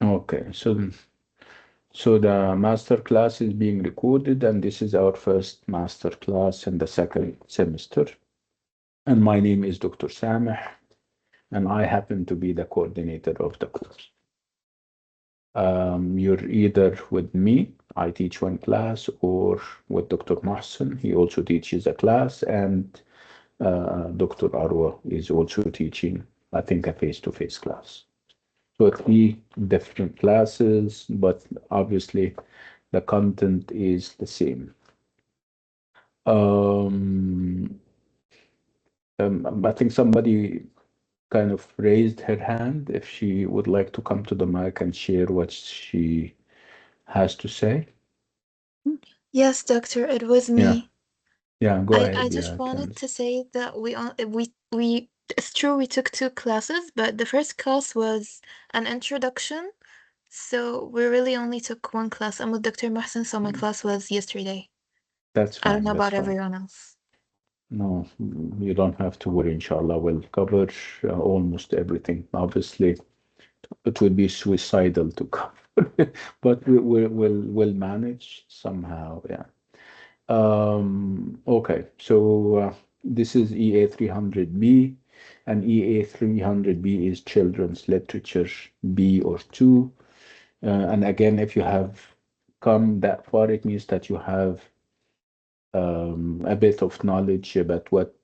Okay, so the master class is being recorded, and this is our first master class in the second semester. And my name is Dr. Sameh, and I happen to be the coordinator of the course. You're either with me, I teach one class, or with Dr. Mohsen, he also teaches a class, and Dr. Arwa is also teaching, I think, a face-to-face class. So three different classes, but obviously the content is the same. Um, I think somebody kind of raised her hand if she would like to come to the mic and share what she has to say. Yes, doctor, it was Yeah, me. yeah, go I ahead. just Yeah, wanted to say that we it's true we took two classes, but the first class was an introduction, so we really only took one class. I'm with Dr. Mahsen, so my class was yesterday. that's I don't fine. know That's about fine. everyone else. No, you don't have to worry, inshallah. We'll cover almost everything. Obviously, it would be suicidal to cover, but we'll manage somehow. Yeah. Okay, so this is EA300B, and EA300B is Children's Literature B or 2. And again, if you have come that far, it means that you have a bit of knowledge about what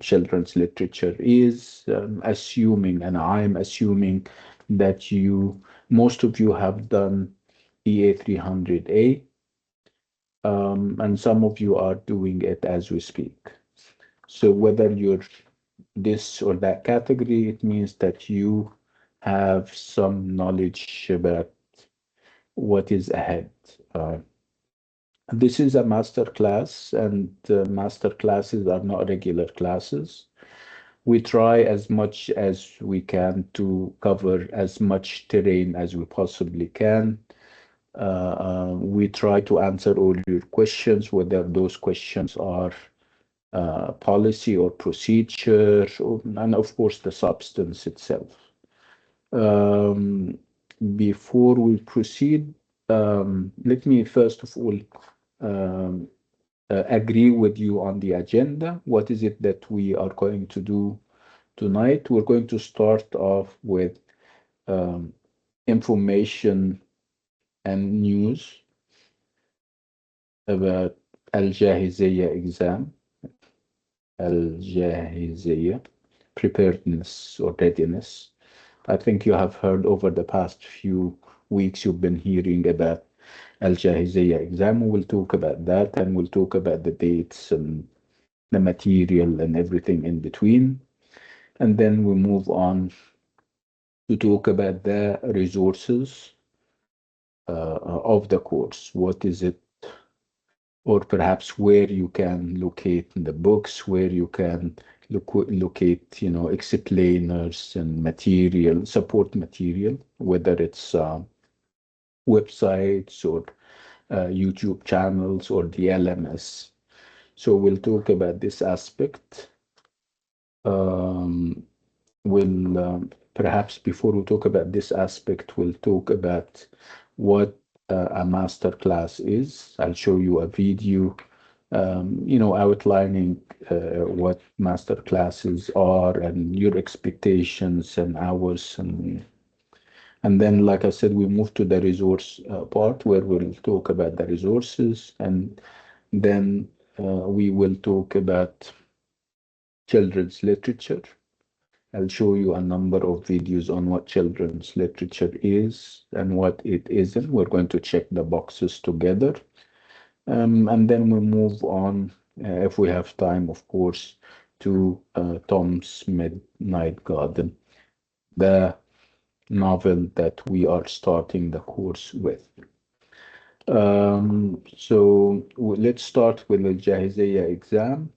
children's literature is, assuming, and I'm assuming that most of you have done EA300A, and some of you are doing it as we speak. So whether you're this or that category, it means that you have some knowledge about what is ahead. Uh, this is a master class, and master classes are not regular classes. We try as much as we can to cover as much terrain as we possibly can. We try to answer all your questions, whether those questions are policy or procedure, and of course the substance itself. Um, Before we proceed, let me first of all um, agree with you on the agenda. What is it that we are going to do tonight? We're going to start off with um, information and news about Al-Jahiziyya exam, Al-Jahiziyya, preparedness or readiness. I think you have heard over the past few weeks you've been hearing about Al-Jahiziyya exam. We'll talk about that, and we'll talk about the dates and the material and everything in between. And then we move on to talk about the resources of the course. What is it, or perhaps where you can locate the books, where you can locate, explainers and material, support material, whether it's websites or YouTube channels or the LMS. So we'll talk about this aspect. Um, we'll perhaps before we talk about this aspect, we'll talk about what a master class is. I'll show you a video, outlining what master classes are and your expectations and hours, and then, like I said, we move to the resource part where we'll talk about the resources, and then we will talk about children's literature. I'll show you a number of videos on what children's literature is and what it isn't. We're going to check the boxes together. And then we move on, if we have time, of course, to Tom's Midnight Garden, the novel that we are starting the course with. So let's start with the Jahiziyya exam.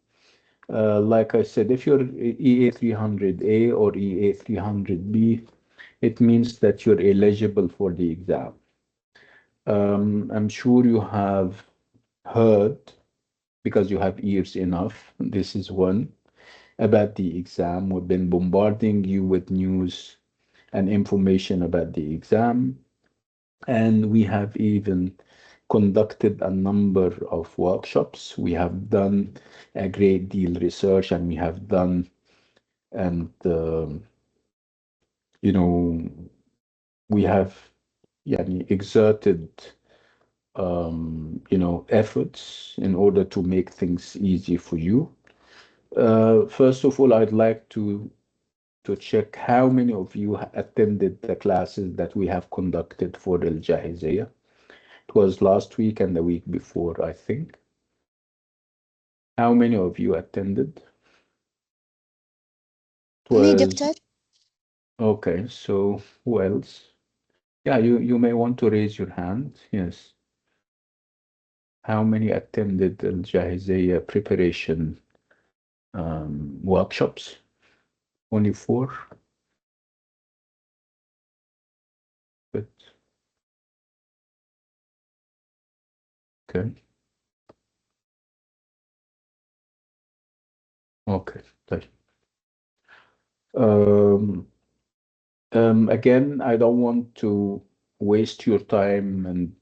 Like I said, if you're EA300A or EA300B, it means that you're eligible for the exam. I'm sure you have heard, because you have ears enough, this is one, about the exam. We've been bombarding you with news and information about the exam. And we have even conducted a number of workshops. We have done a great deal research, and we have done and you know we have exerted efforts in order to make things easy for you. First of all, I'd like to check how many of you attended the classes that we have conducted for Al Jahiziyah. It was last week and the week before, I think. How many of you attended? It Me, was doctor. okay. So who else? Yeah, you may want to raise your hand. Yes. How many attended Al Jahiziyah preparation workshops? Only four. But okay, okay. طيب. Um, again, I don't want to waste your time and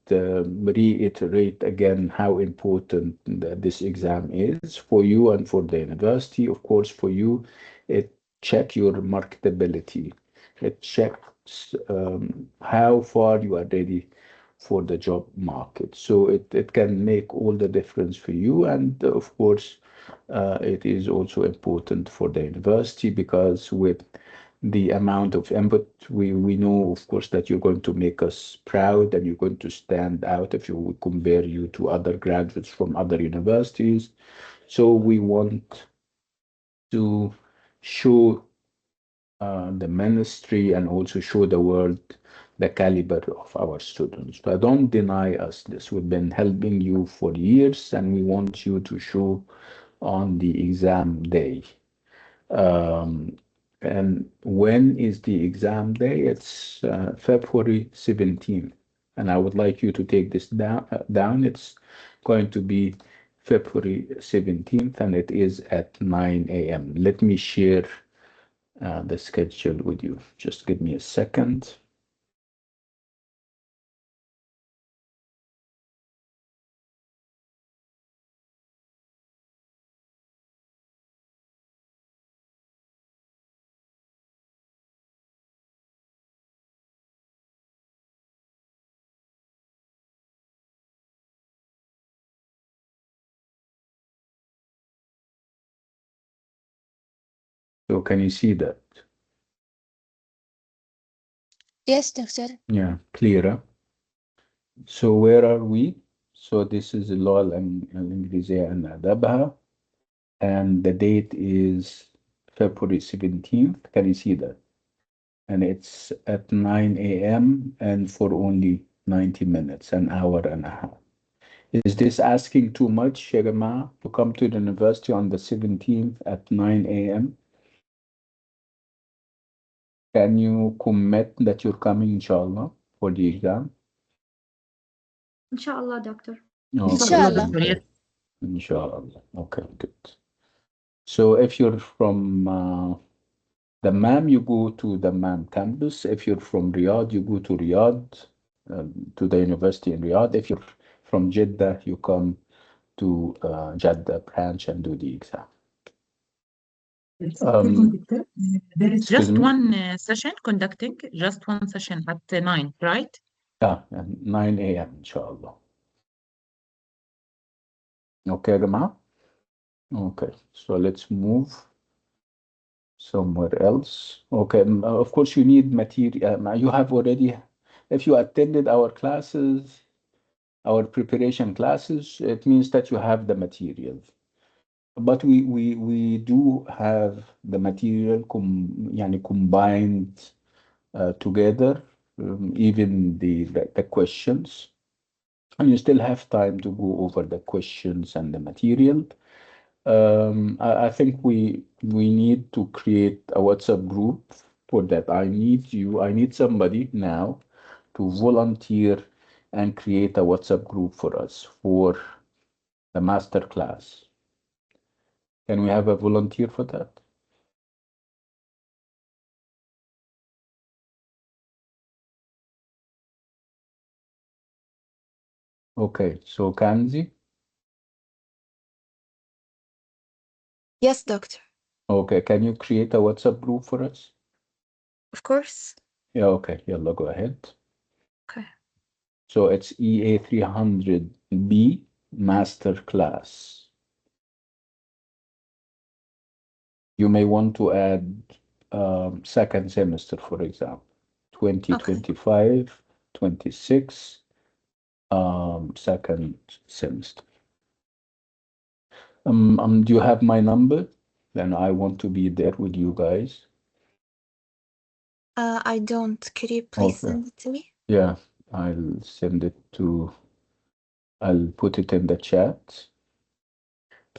reiterate again how important this exam is for you and for the university. Of course, for you, it check your marketability. It checks how far you are ready for the job market. So it can make all the difference for you. And of course, it is also important for the university because with the amount of input, we know, of course, that you're going to make us proud and you're going to stand out if you compare you to other graduates from other universities. So we want to show the ministry and also show the world the caliber of our students. But don't deny us this. We've been helping you for years and we want you to show on the exam day. Um, and when is the exam day? It's February 17th. And I would like you to take this down. It's going to be February 17th, and it is at 9 a.m. Let me share the schedule with you. Just give me a second. So can you see that? Yes, doctor. Yeah, clearer. So where are we? So this is اللغة الإنجليزية and أدابها. And the date is February 17th. Can you see that? And it's at 9 a.m. and for only 90 minutes, an hour and a half. Is this asking too much, ya جماعة, to come to the university on the 17th at 9 a.m.? Can you commit that you're coming, inshallah, for the exam? Inshallah, doctor. Okay, Inshallah. okay. Inshallah. Okay, good. So if you're from Dammam, you go to Dammam campus. If you're from Riyadh, you go to Riyadh, to the university in Riyadh. If you're from Jeddah, you come to Jeddah branch and do the exam. There is Excuse just me? one session conducting, just one session at 9, right? Yeah, and 9 a.m. inshallah. Okay, Rama? Okay, so let's move somewhere else. Okay, of course you need material. You have already, if you attended our classes, our preparation classes, it means that you have the material. But we do have the material يعني combined together, even the questions, and you still have time to go over the questions and the material. I think we need to create a WhatsApp group for that. I need somebody now to volunteer and create a WhatsApp group for us for the master class. Can we have a volunteer for that? Okay, so Kanzi. Yes, doctor. Okay, can you create a WhatsApp group for us? Of course. Yeah, okay, yalla, go ahead. Okay. So it's EA300B Masterclass. You may want to add second semester, for example, 2025, 26, second semester. Do you have my number? Then I want to be there with you guys. I don't. Could you please Okay. send it to me? Yeah, I'll send it to, I'll put it in the chat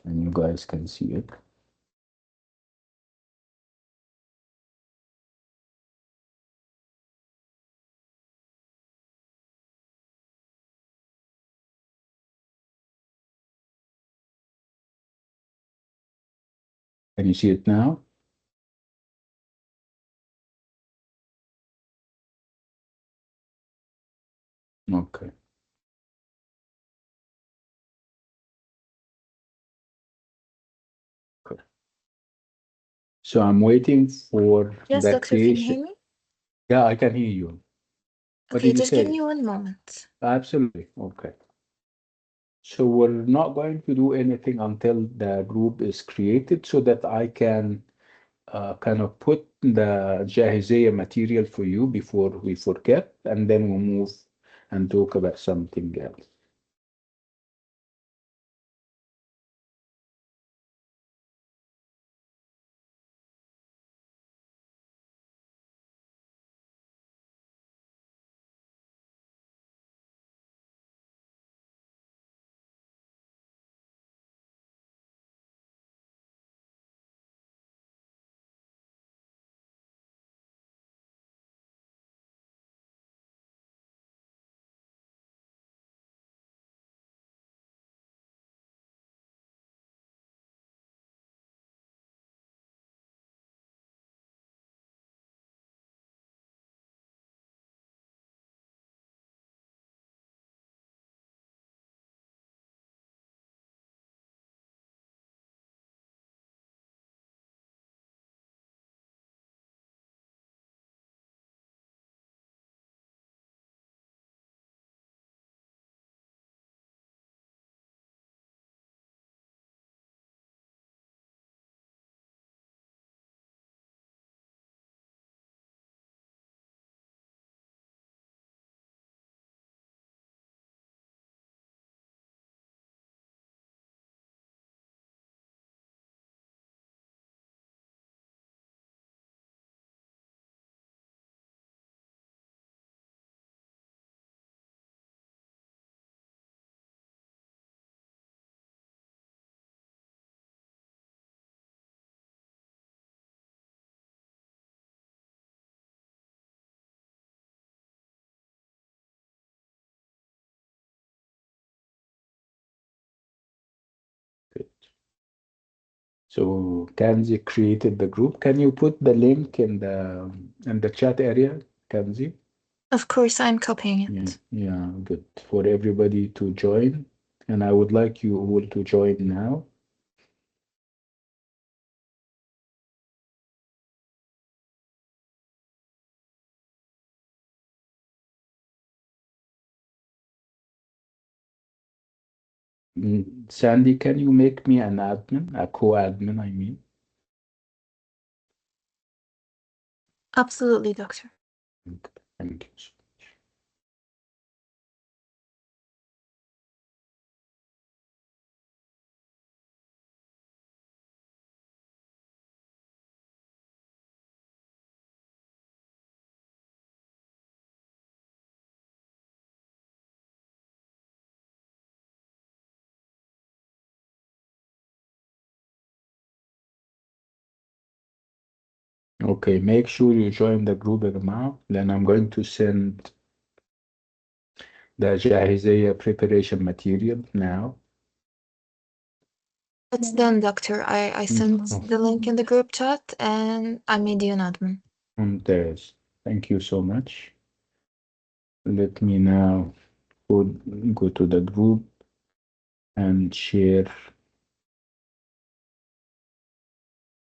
and you guys can see it. Can you see it now? Okay. Good. So I'm waiting for Yes, the doctor. Can you hear creation. me? Yeah, I can hear you. What Okay, did you just give say? me 1 moment. Absolutely. Okay. So we're not going to do anything until the group is created so that I can kind of put the Jahiziyya material for you before we forget, and then we'll move and talk about something else. Good. So Kanzi created the group. Can you put the link in the chat area, Kanzi? Of course, I'm copying Yeah, it. yeah, good. For everybody to join. And I would like you all to join now. Sandy, can you make me an admin, a co-admin, I mean? Absolutely, doctor. Okay, thank you. Okay, make sure you join the group يا جماعة. Then I'm going to send the جاهزية preparation material now. It's done, doctor. I sent Oh, the link in the group chat and I made you an admin. ممتاز. Thank you so much. Let me now go to the group and share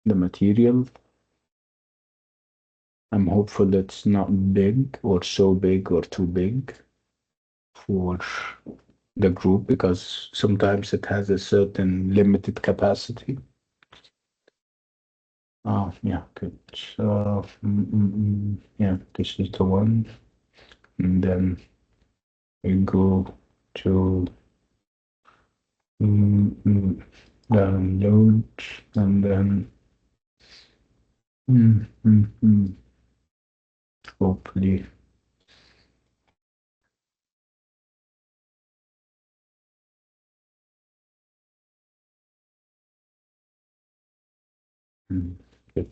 the material. I'm hopeful it's not big or so big or too big for the group, because sometimes it has a certain limited capacity. Oh, yeah, good. So, yeah, this is the one. And then we go to download, and then hopefully good.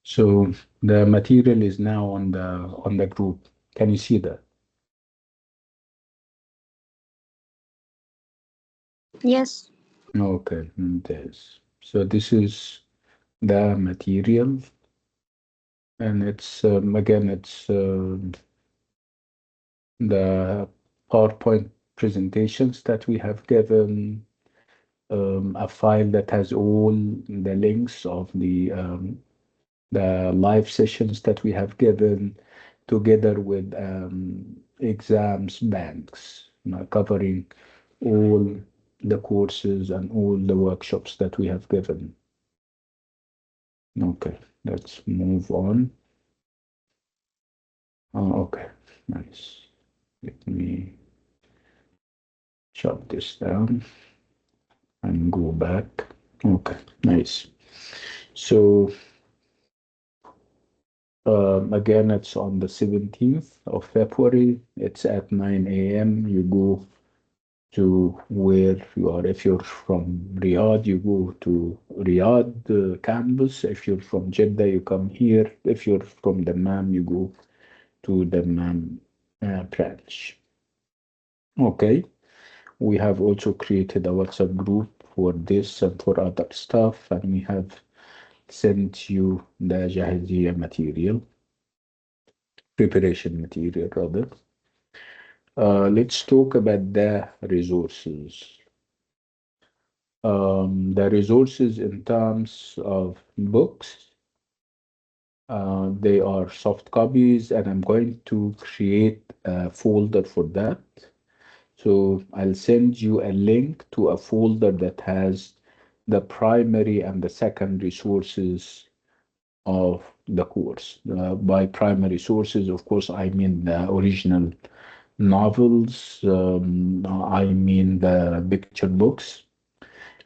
So the material is now on the group. Can you see that? Yes. Okay, this. So this is the material, and it's again, it's the PowerPoint presentations that we have given, a file that has all the links of the live sessions that we have given, together with exams banks, covering all the courses and all the workshops that we have given. Okay, let's move on. Okay, nice. Let me shut this down and go back. Okay, nice. So again, it's on the 17th of February. It's at 9 a.m. You go to where you are. If you're from Riyadh, you go to Riyadh campus. If you're from Jeddah, you come here. If you're from Dammam, you go to Dammam branch. Okay. We have also created a WhatsApp group for this and for other stuff, and we have sent you the Jahiliyyah material, preparation material rather. Let's talk about the resources. The resources in terms of books, they are soft copies, and I'm going to create a folder for that. So I'll send you a link to a folder that has the primary and the secondary sources of the course. By primary sources, of course, I mean the original novels, I mean the picture books.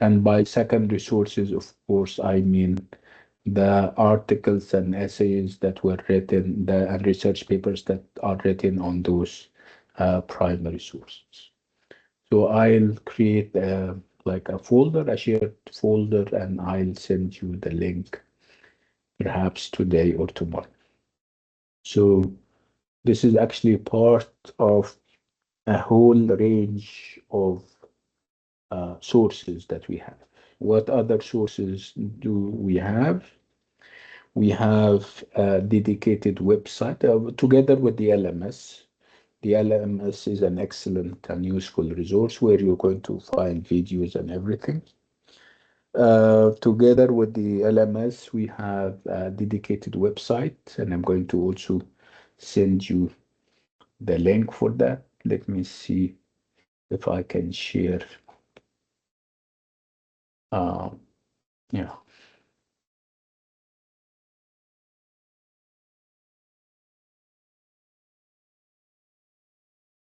And by secondary sources, of course, I mean the articles and essays that were written, and research papers that are written on those primary sources. So I'll create like a folder, a shared folder, and I'll send you the link perhaps today or tomorrow. So this is actually part of a whole range of sources that we have. What other sources do we have? We have a dedicated website together with the LMS. The LMS is an excellent and useful resource where you're going to find videos and everything. Together with the LMS, we have a dedicated website, and I'm going to also send you the link for that. Let me see if I can share. Uh, yeah.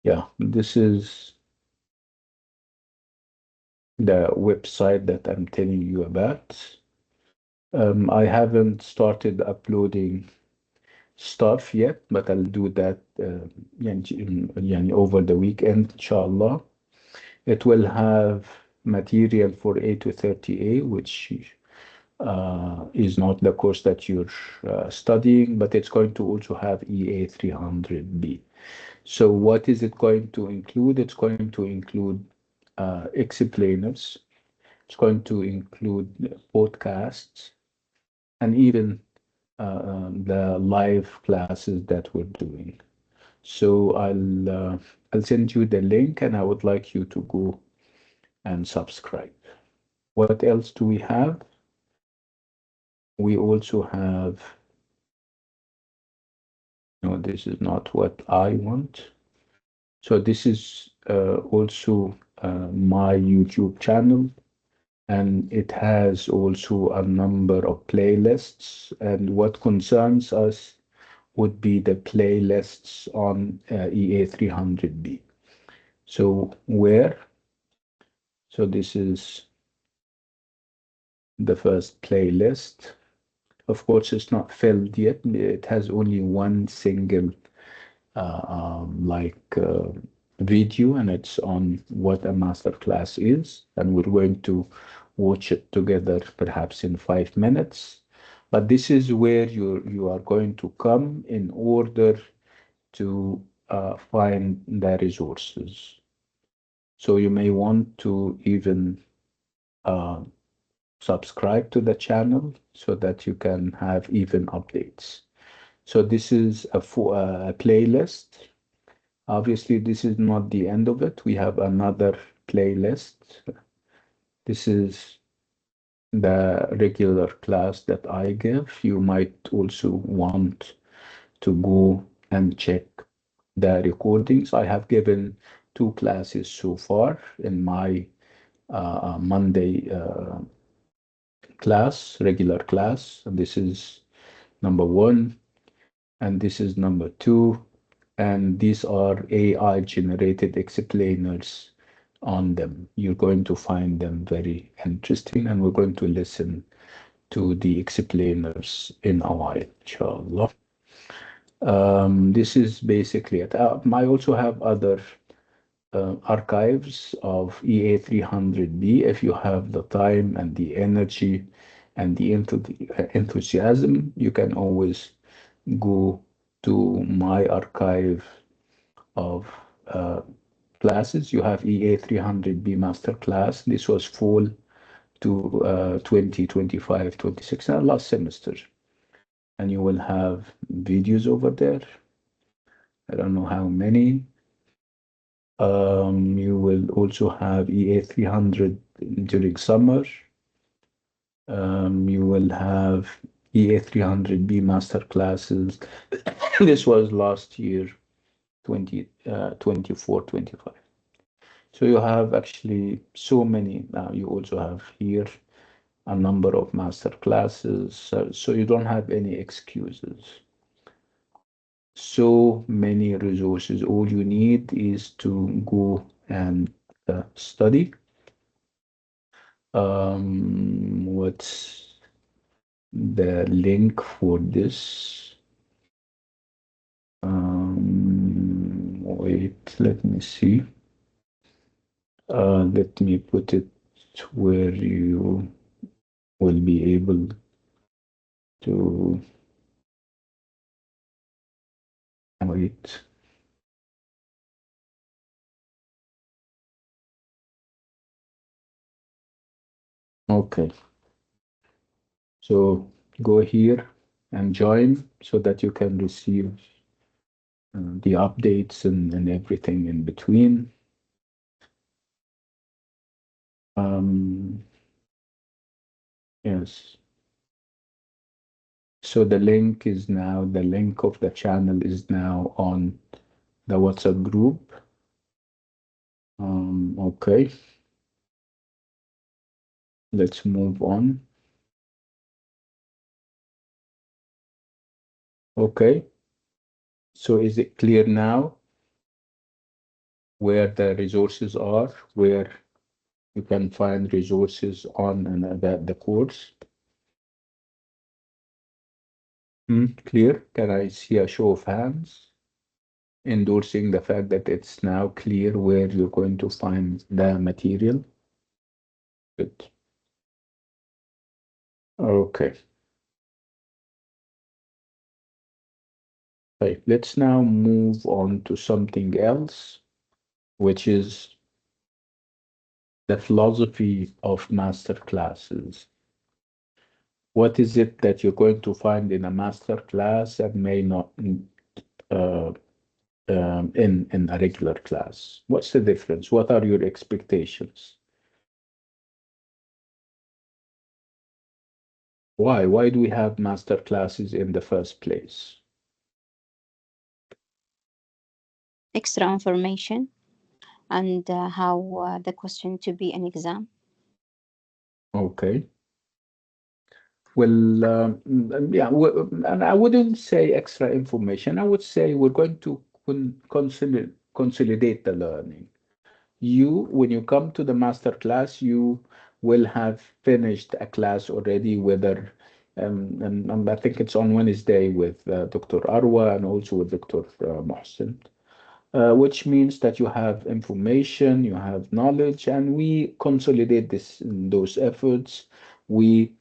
Yeah, this is the website that I'm telling you about. I haven't started uploading stuff yet, but I'll do that over the weekend, inshallah. It will have material for A to 30A, which is not the course that you're studying, but it's going to also have EA300B. So what is it going to include? It's going to include explainers. It's going to include podcasts and even the live classes that we're doing. So I'll send you the link, and I would like you to go and subscribe. What else do we have? We also have, no, this is not what I want. So this is also my YouTube channel, and it has also a number of playlists. And what concerns us would be the playlists on EA300B. So where? So this is the first playlist. Of course, it's not filled yet. It has only one single video, and it's on what a master class is. And we're going to watch it together, perhaps in 5 minutes. But this is where you are going to come in order to find the resources. So you may want to even subscribe to the channel so that you can have even updates. So this is a playlist. Obviously, this is not the end of it. We have another playlist. This is the regular class that I give. You might also want to go and check the recordings. I have given 2 classes so far in my Monday class, regular class. This is number 1, and this is number 2. And these are AI generated explainers on them. You're going to find them very interesting, and we're going to listen to the explainers in a while, inshallah. This is basically it. I also have other archives of EA300B. If you have the time and the energy and the enthusiasm, you can always go to my archive of classes. You have EA300B Masterclass. This was fall to 2025, 26, last semester. And you will have videos over there. I don't know how many. You will also have EA300 during summer. You will have EA300B master classes. This was last year, 2024, 25. So you have actually so many. Now you also have here a number of master classes. So you don't have any excuses. So many resources. All you need is to go and study. What's the link for this? Wait, let me see. Let me put it where you will be able to wait. Okay, so go here and join so that you can receive the updates and everything in between. Yes. So the link of the channel is now on the WhatsApp group. Okay. Let's move on. Okay. So is it clear now where the resources are, where you can find resources on the course? Clear? Can I see a show of hands endorsing the fact that it's now clear where you're going to find the material? Good. Okay. Right. Let's now move on to something else, which is the philosophy of master classes. What is it that you're going to find in a master class and may not uh, in a regular class? What's the difference? What are your expectations? Why? Why do we have master classes in the first place? Extra information and how the question to be an exam. Okay. Well, yeah, and I wouldn't say extra information. I would say we're going to consolidate the learning. You, when you come to the master class, you will have finished a class already, whether, and I think it's on Wednesday with Dr. Arwa and also with Dr. Mohsen, which means that you have information, you have knowledge, and we consolidate those efforts. We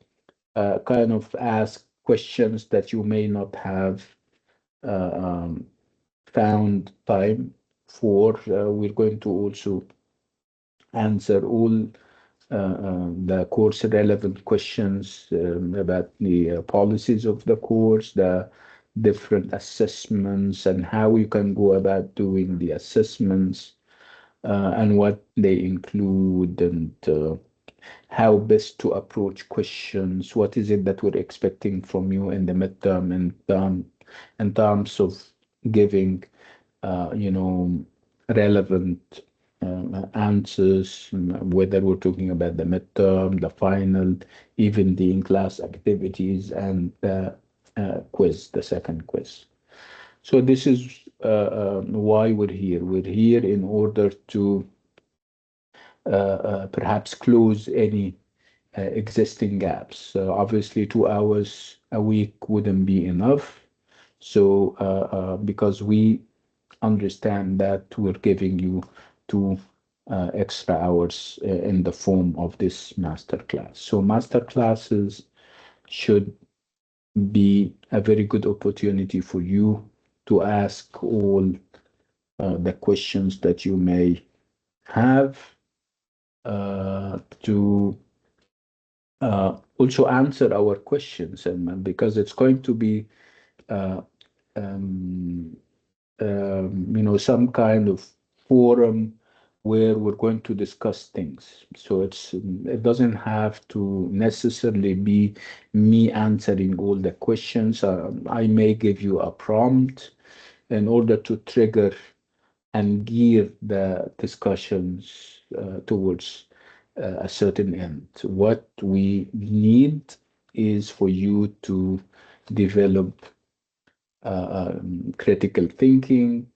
kind of ask questions that you may not have uh, um, found time for. We're going to also answer all the course relevant questions about the policies of the course, the different assessments, and how you can go about doing the assessments, and what they include, and how best to approach questions. What is it that we're expecting from you in the midterm, in terms of giving, you know, relevant answers, whether we're talking about the midterm, the final, even the in-class activities, and the quiz, the second quiz. So this is why we're here. We're here in order to perhaps close any existing gaps. So obviously, 2 hours a week wouldn't be enough. So because we understand that we're giving you two extra hours in the form of this master class. So master classes should be a very good opportunity for you to ask all the questions that you may have, to also answer our questions, and because it's going to be uh, um, some kind of forum where we're going to discuss things. So it doesn't have to necessarily be me answering all the questions. I may give you a prompt in order to trigger and gear the discussions towards a certain end. What we need is for you to develop critical thinking,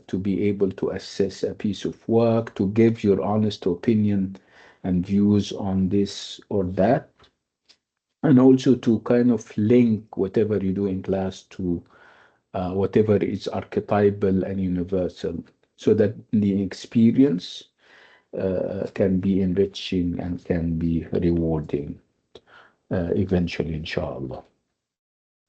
to be able to assess a piece of work, to give your honest opinion and views on this or that, and also to kind of link whatever you do in class to whatever is archetypal and universal, so that the experience can be enriching and can be rewarding eventually, inshallah.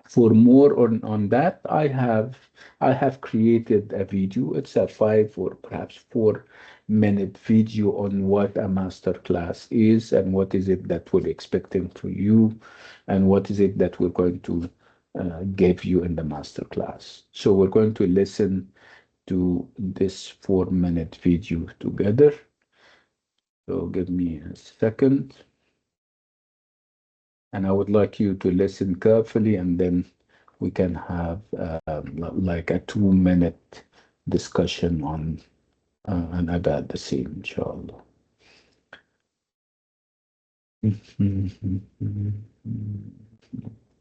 For more on that, I have created a video. It's a 5 or perhaps 4 minute video on what a master class is and what is it that we're expecting from you and what is it that we're going to give you in the master class. So we're going to listen to this 4 minute video together. So give me a second. And I would like you to listen carefully, and then we can have like a 2 minute discussion on and about the same, inshallah.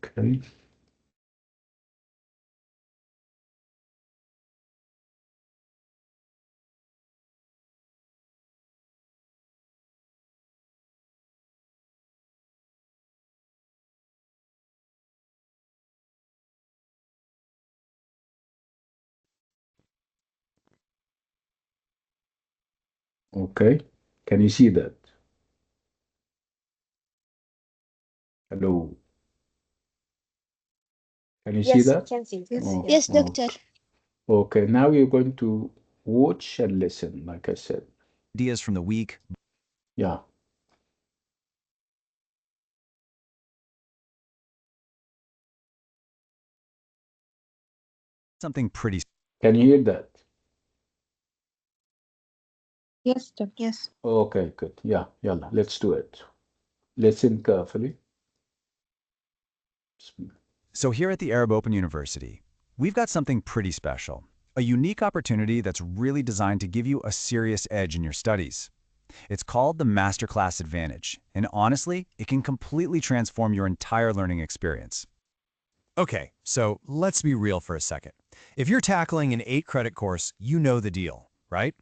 Okay. Okay. Can you see that? Hello. Can you see Yes, that? can see. Yes. Oh, Yes, oh, doctor. okay. Now you're going to watch and listen, like I said. Ideas from the week. Yeah. Something pretty. Can you hear that? Yes, doctor. Yes. Okay, good. Yeah, yalla, let's do it. Listen carefully. So here at the Arab Open University, we've got something pretty special. A unique opportunity that's really designed to give you a serious edge in your studies. It's called the Masterclass Advantage, and honestly, it can completely transform your entire learning experience. Okay, so let's be real for a second. If you're tackling an 8-credit course, you know the deal, right?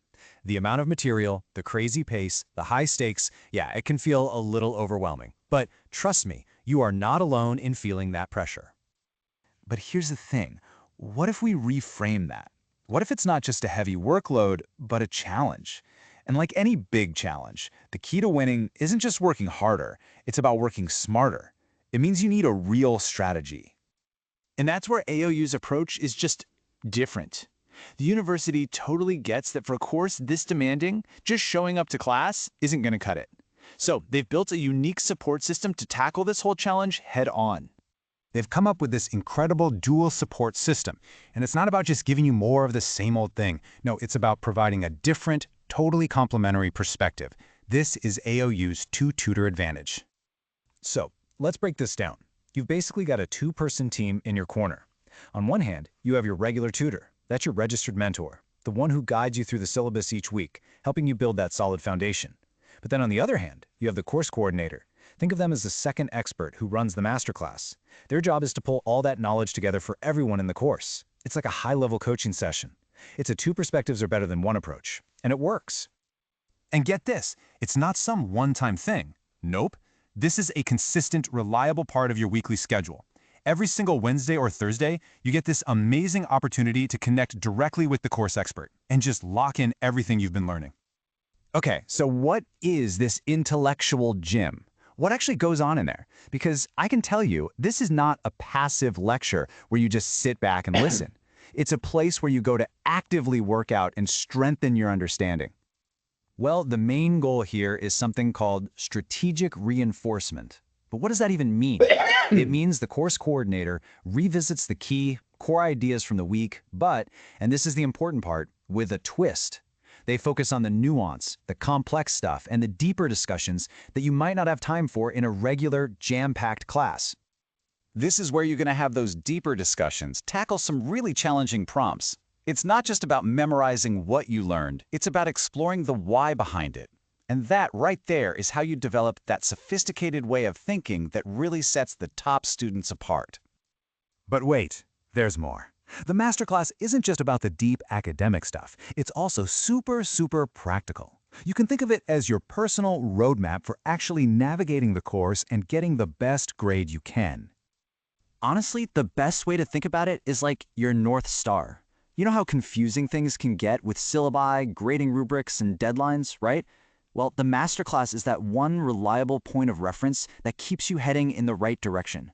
The amount of material, the crazy pace, the high stakes, yeah, it can feel a little overwhelming. But trust me, you are not alone in feeling that pressure. But here's the thing. What if we reframe that? What if it's not just a heavy workload, but a challenge? And like any big challenge, the key to winning isn't just working harder, it's about working smarter. It means you need a real strategy. And that's where AOU's approach is just different. The university totally gets that for a course this demanding, just showing up to class isn't going to cut it. So they've built a unique support system to tackle this whole challenge head on. They've come up with this incredible dual support system. And it's not about just giving you more of the same old thing. No, it's about providing a different, totally complementary perspective. This is AOU's two-tutor advantage. So let's break this down. You've basically got a 2-person team in your corner. On one hand, you have your regular tutor. That's your registered mentor, the one who guides you through the syllabus each week, helping you build that solid foundation. But then on the other hand, you have the course coordinator. Think of them as the second expert who runs the masterclass. Their job is to pull all that knowledge together for everyone in the course. It's like a high-level coaching session. It's a 2 perspectives are better than 1 approach, and it works. And get this, it's not some one-time thing. Nope. This is a consistent, reliable part of your weekly schedule. Every single Wednesday or Thursday, you get this amazing opportunity to connect directly with the course expert and just lock in everything you've been learning. Okay, so what is this intellectual gym? What actually goes on in there? Because I can tell you, this is not a passive lecture where you just sit back and listen. It's a place where you go to actively work out and strengthen your understanding. Well, the main goal here is something called strategic reinforcement. But what does that even mean? It means the course coordinator revisits the key core ideas from the week, but, and this is the important part, with a twist. They focus on the nuance, the complex stuff, and the deeper discussions that you might not have time for in a regular, jam-packed class. This is where you're going to have those deeper discussions, tackle some really challenging prompts. It's not just about memorizing what you learned, it's about exploring the why behind it. And that right there is how you develop that sophisticated way of thinking that really sets the top students apart. But wait, there's more. The masterclass isn't just about the deep academic stuff. It's also super practical. You can think of it as your personal roadmap for actually navigating the course and getting the best grade you can. Honestly, the best way to think about it is like your North Star. You know how confusing things can get with syllabi, grading rubrics, and deadlines, right? Well, the masterclass is that one reliable point of reference that keeps you heading in the right direction.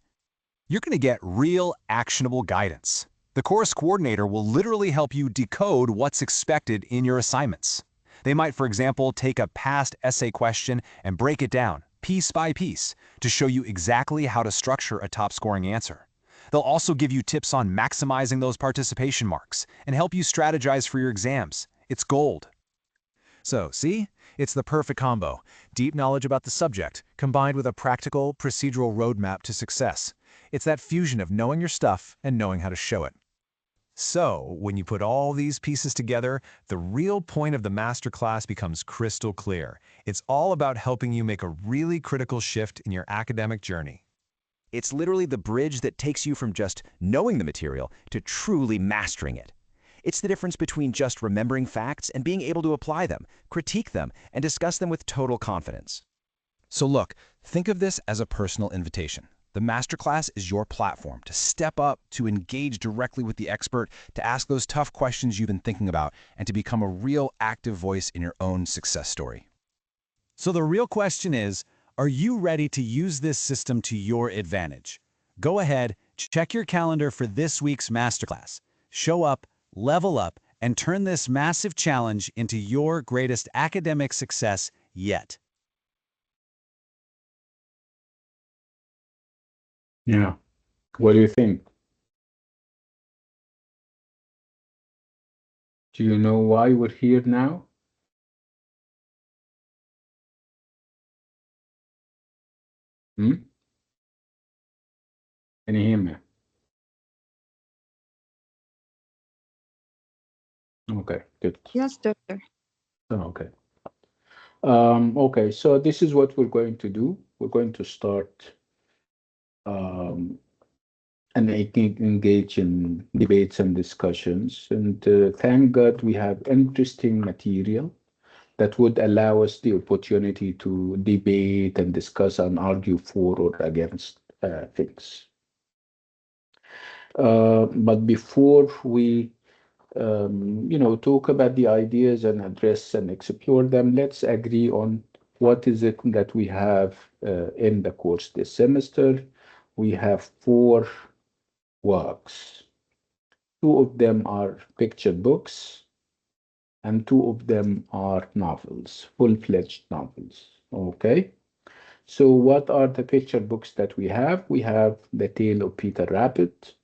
You're going to get real, actionable guidance. The course coordinator will literally help you decode what's expected in your assignments. They might, for example, take a past essay question and break it down, piece by piece, to show you exactly how to structure a top-scoring answer. They'll also give you tips on maximizing those participation marks and help you strategize for your exams. It's gold. So, see? It's the perfect combo. Deep knowledge about the subject, combined with a practical, procedural roadmap to success. It's that fusion of knowing your stuff and knowing how to show it. So, when you put all these pieces together, the real point of the masterclass becomes crystal clear. It's all about helping you make a really critical shift in your academic journey. It's literally the bridge that takes you from just knowing the material to truly mastering it. It's the difference between just remembering facts and being able to apply them, critique them, and discuss them with total confidence. So look, think of this as a personal invitation. The masterclass is your platform to step up, to engage directly with the expert, to ask those tough questions you've been thinking about, and to become a real active voice in your own success story. So the real question is, are you ready to use this system to your advantage? Go ahead, Check your calendar for this week's masterclass. Show up, level up, and turn this massive challenge into your greatest academic success yet. Yeah. What do you think? Do you know why we're here now? Hmm? Can you hear me? Okay, good. Yes, doctor. Okay. Okay, so this is what we're going to do. We're going to start and engage in debates and discussions. And thank God we have interesting material that would allow us the opportunity to debate and discuss and argue for or against things. But before we talk about the ideas and address and explore them, let's agree on what is it that we have in the course this semester. We have 4 works. 2 of them are picture books, and 2 of them are novels, full-fledged novels. Okay? So what are the picture books that we have? We have The Tale of Peter Rabbit.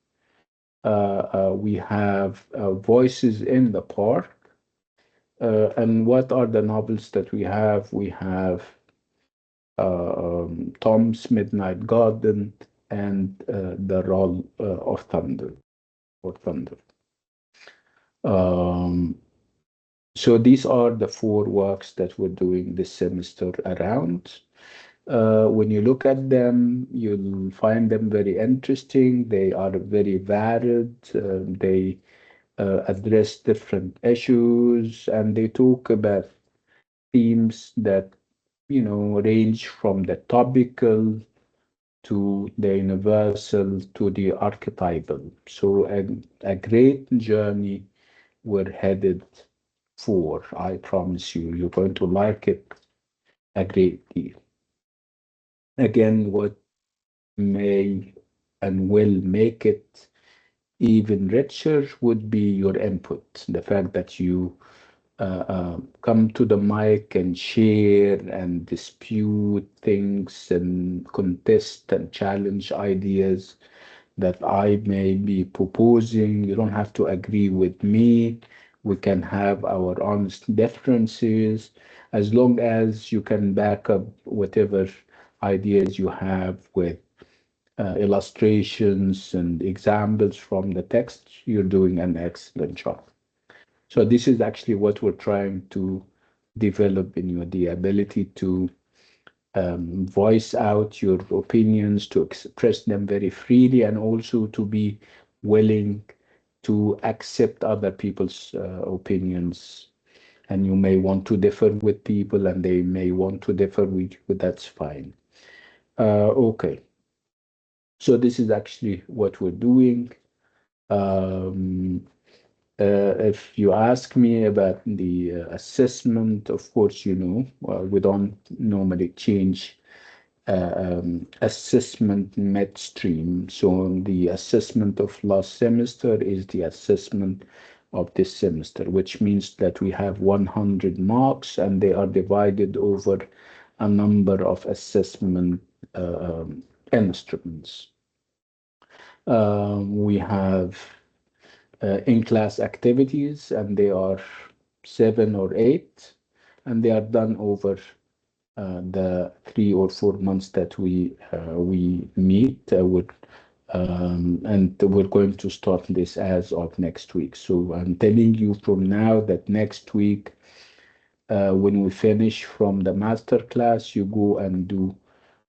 We have Voices in the Park. And what are the novels that we have? We have Tom's Midnight Garden and The Roll of Thunder, or Thunder. So these are the 4 works that we're doing this semester around. When you look at them, you'll find them very interesting. They are very varied. They address different issues, and they talk about themes that range from the topical to the universal to the archetypal. So a great journey we're headed for. I promise you, you're going to like it a great deal. Again, what may and will make it even richer would be your input. The fact that you come to the mic and share and dispute things and contest and challenge ideas that I may be proposing. You don't have to agree with me. We can have our honest differences as long as you can back up whatever ideas you have with illustrations and examples from the text. You're doing an excellent job. So this is actually what we're trying to develop in you, the ability to voice out your opinions, to express them very freely, and also to be willing to accept other people's opinions. And you may want to differ with people, and they may want to differ with you. That's fine. Okay. So this is actually what we're doing. If you ask me about the assessment, of course, we don't normally change assessment midstream. So the assessment of last semester is the assessment of this semester, which means that we have 100 marks and they are divided over a number of assessment instruments. We have in-class activities, and they are 7 or 8, and they are done over the 3 or 4 months that we meet and we're going to start this as of next week. So I'm telling you from now that next week, when we finish from the master class, you go and do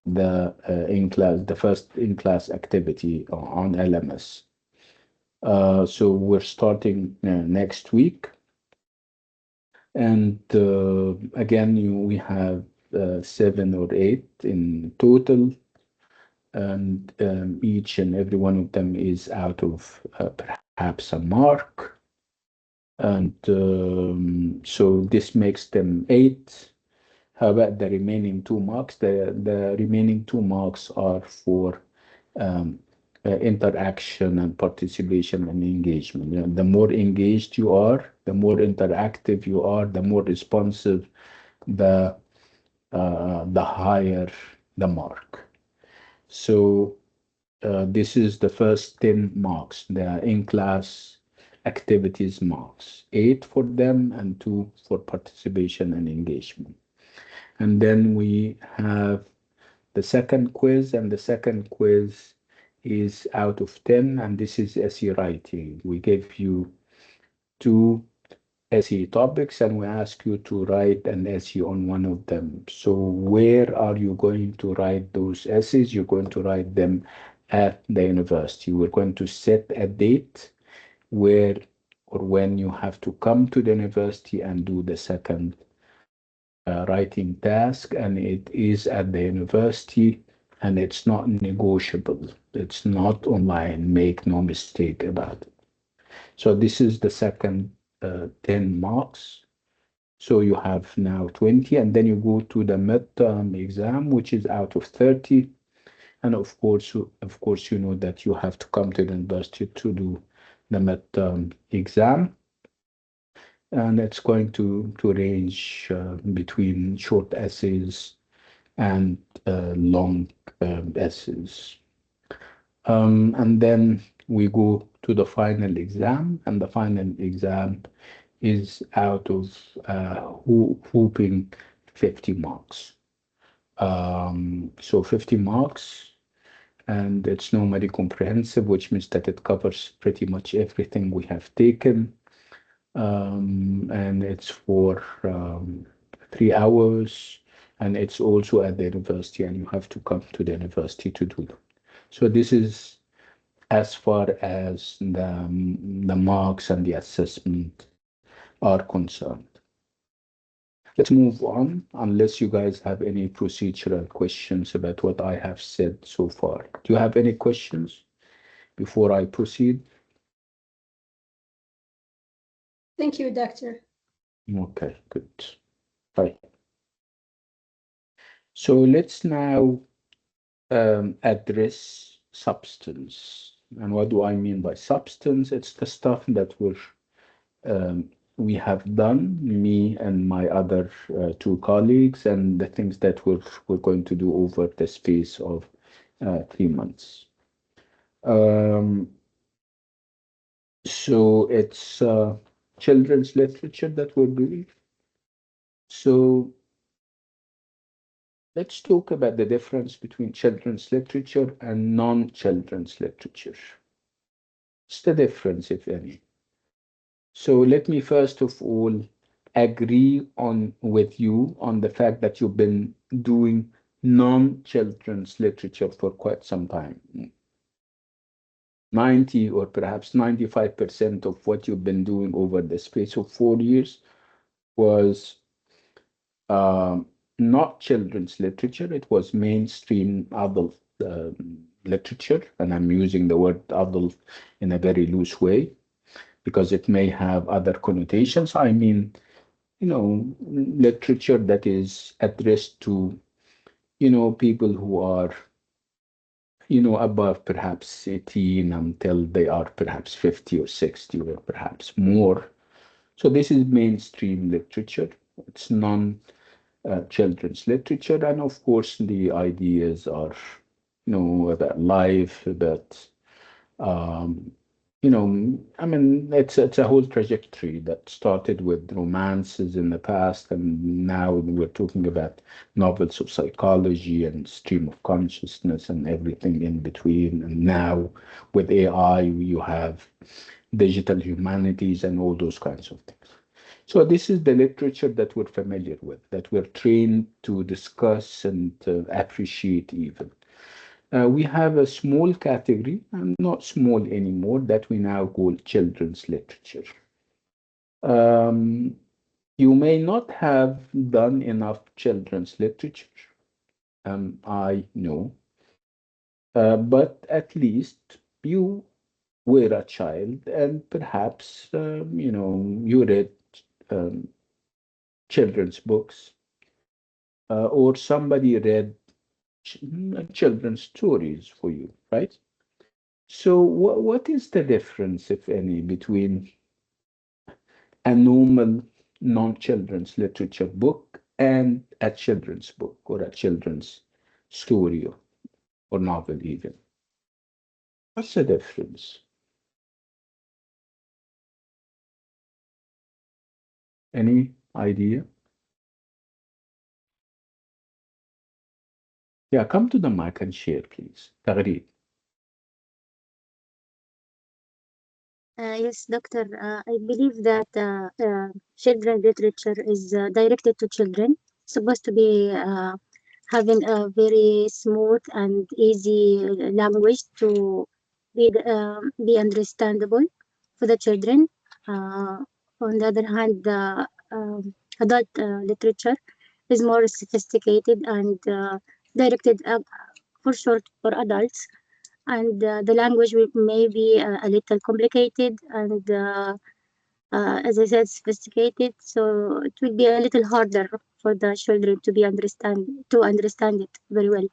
the first in-class activity on LMS. So we're starting next week. And again, we have 7 or 8 in total, and each and every one of them is out of perhaps a mark. And so this makes them 8. How about the remaining 2 marks? The remaining 2 marks are for interaction and participation and engagement. You know, the more engaged you are, the more interactive you are, the more responsive, the higher the mark. So this is the first 10 marks, the in-class activities marks, 8 for them and 2 for participation and engagement. And then we have the second quiz, and the second quiz is out of 10, and this is essay writing. We give you 2 essay topics and we ask you to write an essay on one of them. So where are you going to write those essays? You're going to write them at the university. We're going to set a date where or when you have to come to the university and do the second writing task, and it is at the university and it's not negotiable. It's not online. Make no mistake about it. So this is the second 10 marks. So you have now 20, and then you go to the midterm exam, which is out of 30. And of course, you know that you have to come to the university to do the midterm exam. And it's going to range between short essays and long essays. And then we go to the final exam, and the final exam is out of hooping 50 marks. So 50 marks, and it's normally comprehensive, which means that it covers pretty much everything we have taken. And it's for 3 hours, and it's also at the university, and you have to come to the university to do it. So this is as far as the marks and the assessment are concerned. Let's move on, unless you guys have any procedural questions about what I have said so far. Do you have any questions before I proceed? Thank you, Doctor. Okay, good. Right. So let's now address substance. And what do I mean by substance? It's the stuff that we have done, me and my other 2 colleagues, and the things that we're going to do over the space of 3 months. So it's children's literature that we're doing. So let's talk about the difference between children's literature and non-children's literature. What's the difference, if any? So let me first of all agree with you on the fact that you've been doing non-children's literature for quite some time. 90 or perhaps 95% of what you've been doing over the space of 4 years was not children's literature. It was mainstream adult literature, and I'm using the word adult in a very loose way because it may have other connotations. I mean, you know, literature that is addressed to, you know, people who are, you know, above perhaps 18 until they are perhaps 50 or 60 or perhaps more. So this is mainstream literature. It's non-children's literature. And of course, the ideas are, you know, about life, about you know, I mean, it's a whole trajectory that started with romances in the past, and now we're talking about novels of psychology and stream of consciousness and everything in between. And now with AI, you have digital humanities and all those kinds of things. So this is the literature that we're familiar with, that we're trained to discuss and appreciate even. We have a small category, and not small anymore, that we now call children's literature. You may not have done enough children's literature, I know, but at least you were a child, and perhaps, you know, you read um, children's books, or somebody read children's stories for you, right? So what is the difference, if any, between a normal non-children's literature book and a children's book or a children's story or novel even? What's the difference? Any idea? Yeah, come to the mic and share, please. تغريد. Yes, doctor. I believe that children literature is directed to children, supposed to be having a very smooth and easy language to be understandable for the children. On the other hand, the adult literature is more sophisticated and directed for short for adults, and the language may be a little complicated and as I said, sophisticated, so it will be a little harder for the children to understand it very well.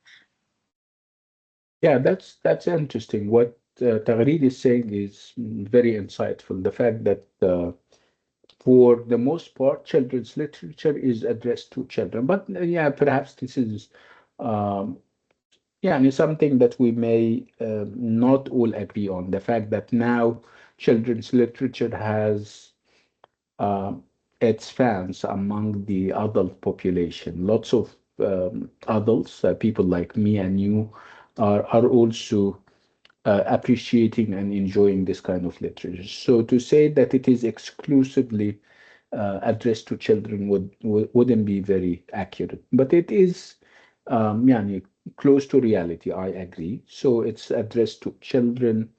Yeah, that's interesting. What Tagreed is saying is very insightful. The fact that for the most part, children's literature is addressed to children. But yeah, perhaps this is um, yeah, and it's something that we may not all agree on. The fact that now children's literature has uh, its fans among the adult population. Lots of adults, people like me and you, are also appreciating and enjoying this kind of literature. So to say that it is exclusively addressed to children wouldn't be very accurate, but it is يعني, close to reality. I agree. So it's addressed to children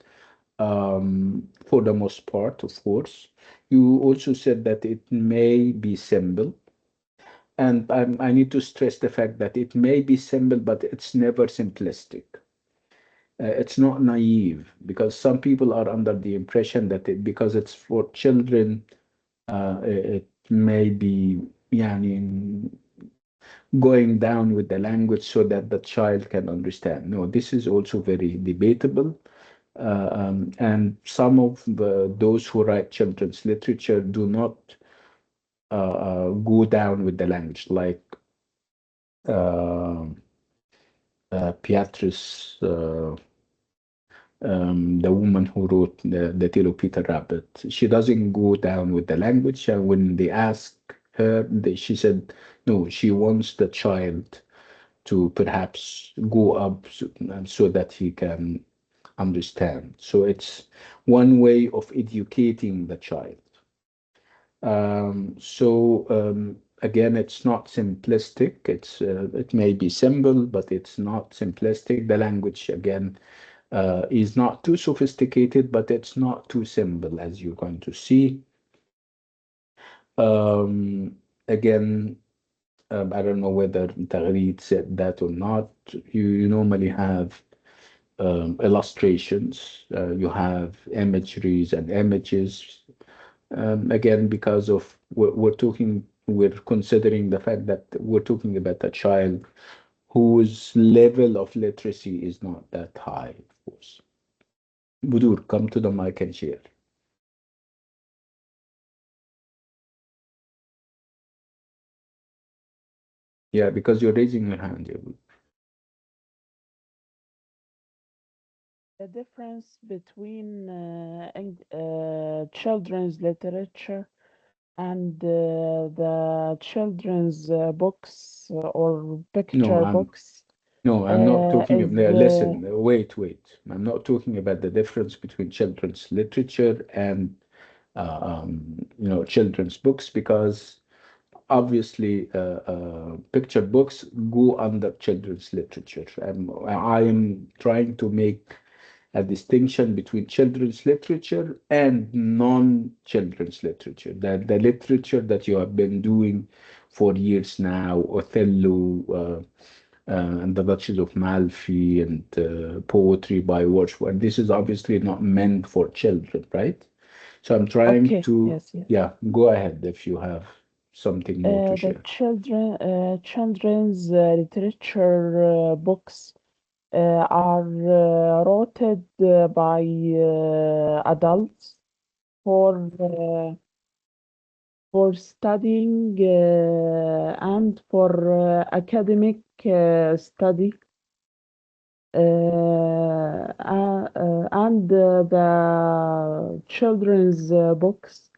for the most part, of course. You also said that it may be simple, and I need to stress the fact that it may be simple, but it's never simplistic. It's not naive because some people are under the impression that because it's for children, it may be يعني, going down with the language so that the child can understand. No, this is also very debatable. And some of those who write children's literature do not go down with the language, like uh, Beatrice, the woman who wrote the Tale of Peter Rabbit. She doesn't go down with the language. And when they ask her, she said, no, she wants the child to perhaps go up so that he can understand. So it's one way of educating the child. Again, it's not simplistic. It may be simple, but it's not simplistic. The language again is not too sophisticated, but it's not too simple, as you're going to see. Again, I don't know whether Tagreed said that or not. You normally have illustrations, you have imageries and images. Again, because of we're considering the fact that we're talking about a child whose level of literacy is not that high, of course. Budur, come to the mic and share. Yeah, because you're raising your hand. Yeah. The difference between children's literature and the children's books or No, picture books I'm not talking is about, listen, wait. I'm not talking about the difference between children's literature and children's books because obviously picture books go under children's literature. I am trying to make a distinction between children's literature and non-children's literature. The literature that you have been doing for years now, Othello, and the Duchess of Malfi, and poetry by Wordsworth. This is obviously not meant for children, right? So I'm trying okay, to, yes, yes. yeah, go ahead if you have something more to The share. children's literature books are routed by adults for studying and for academic study. And the children's books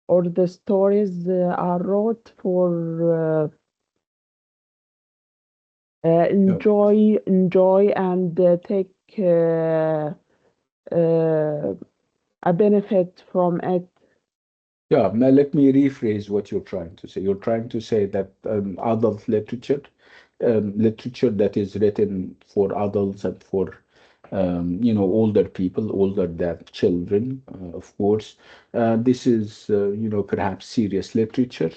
or the stories are wrote for enjoy and take a benefit from it. Yeah, now let me rephrase what you're trying to say. You're trying to say that adult literature, literature that is written for adults and for older people, older than children, of course. This is perhaps serious literature.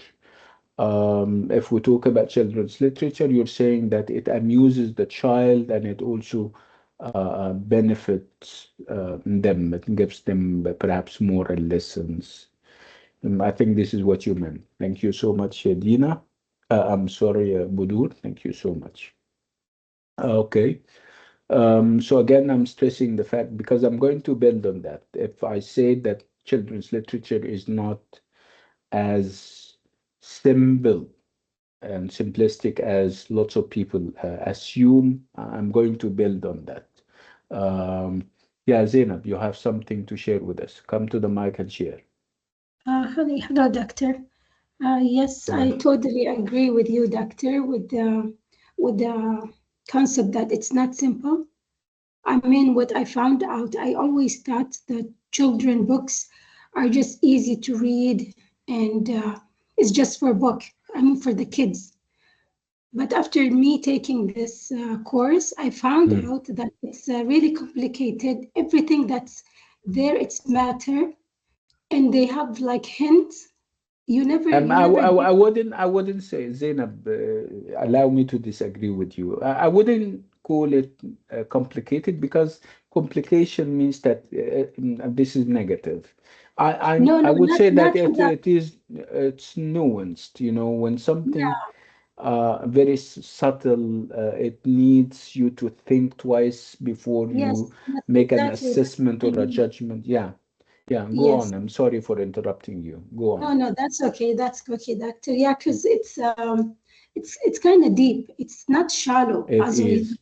If we talk about children's literature, you're saying that it amuses the child and it also benefits them. It gives them perhaps moral lessons. I think this is what you meant. Thank you so much, Dina. I'm sorry, Budur. Thank you so much. Okay. So again, I'm stressing the fact because I'm going to build on that. If I say that children's literature is not as simple and simplistic as lots of people assume, I'm going to build on that. Yeah, Zainab, you have something to share with us. Come to the mic and share. Hello, doctor. Yes, Hello. I totally agree with you, doctor, with the concept that it's not simple. I mean, what I found out, I always thought that children books are just easy to read and it's just for book. I mean, for the kids. But after me taking this course, I found Hmm. out that it's really complicated. Everything that's there, it's matter, and they have like hints. You never get. I wouldn't say, Zainab, allow me to disagree with you. I wouldn't call it complicated because complication means that this is negative. No, I no, would say that not for that. it's nuanced, when something Yeah, very subtle, it needs you to think twice before you yes, that's make an exactly what assessment I or a mean. judgment. Yeah, yeah, go Yes. on. I'm sorry for interrupting you. Go No, on. no, that's okay. That's okay, doctor. Yeah, because it's kind of deep. It's not shallow It as we. is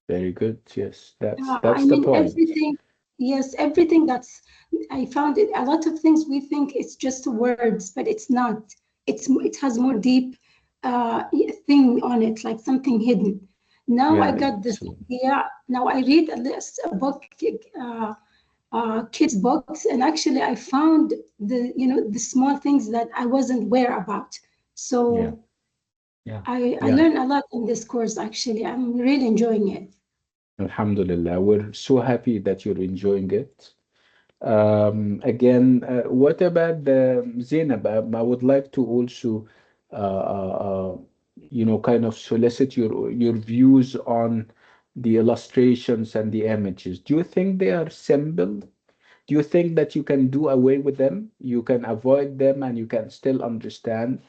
very good. Yes, I that's the mean, point. everything, yes, everything that's, I found it, a lot of things we think it's just words, but it's not. It has more deep thing on it, like something hidden. Now I Yeah, got this excellent. idea. Now I read a book, kids' books, and actually I found the small things that I wasn't aware about. Yeah, So yeah, I yeah. learned a lot in this course, actually. I'm really enjoying it. Alhamdulillah. We're so happy that you're enjoying it. Again, what about the Zainab? I would like to also, kind of solicit your views on the illustrations and the images. Do you think they are simple? Do you think that you can do away with them? You can avoid them and you can still understand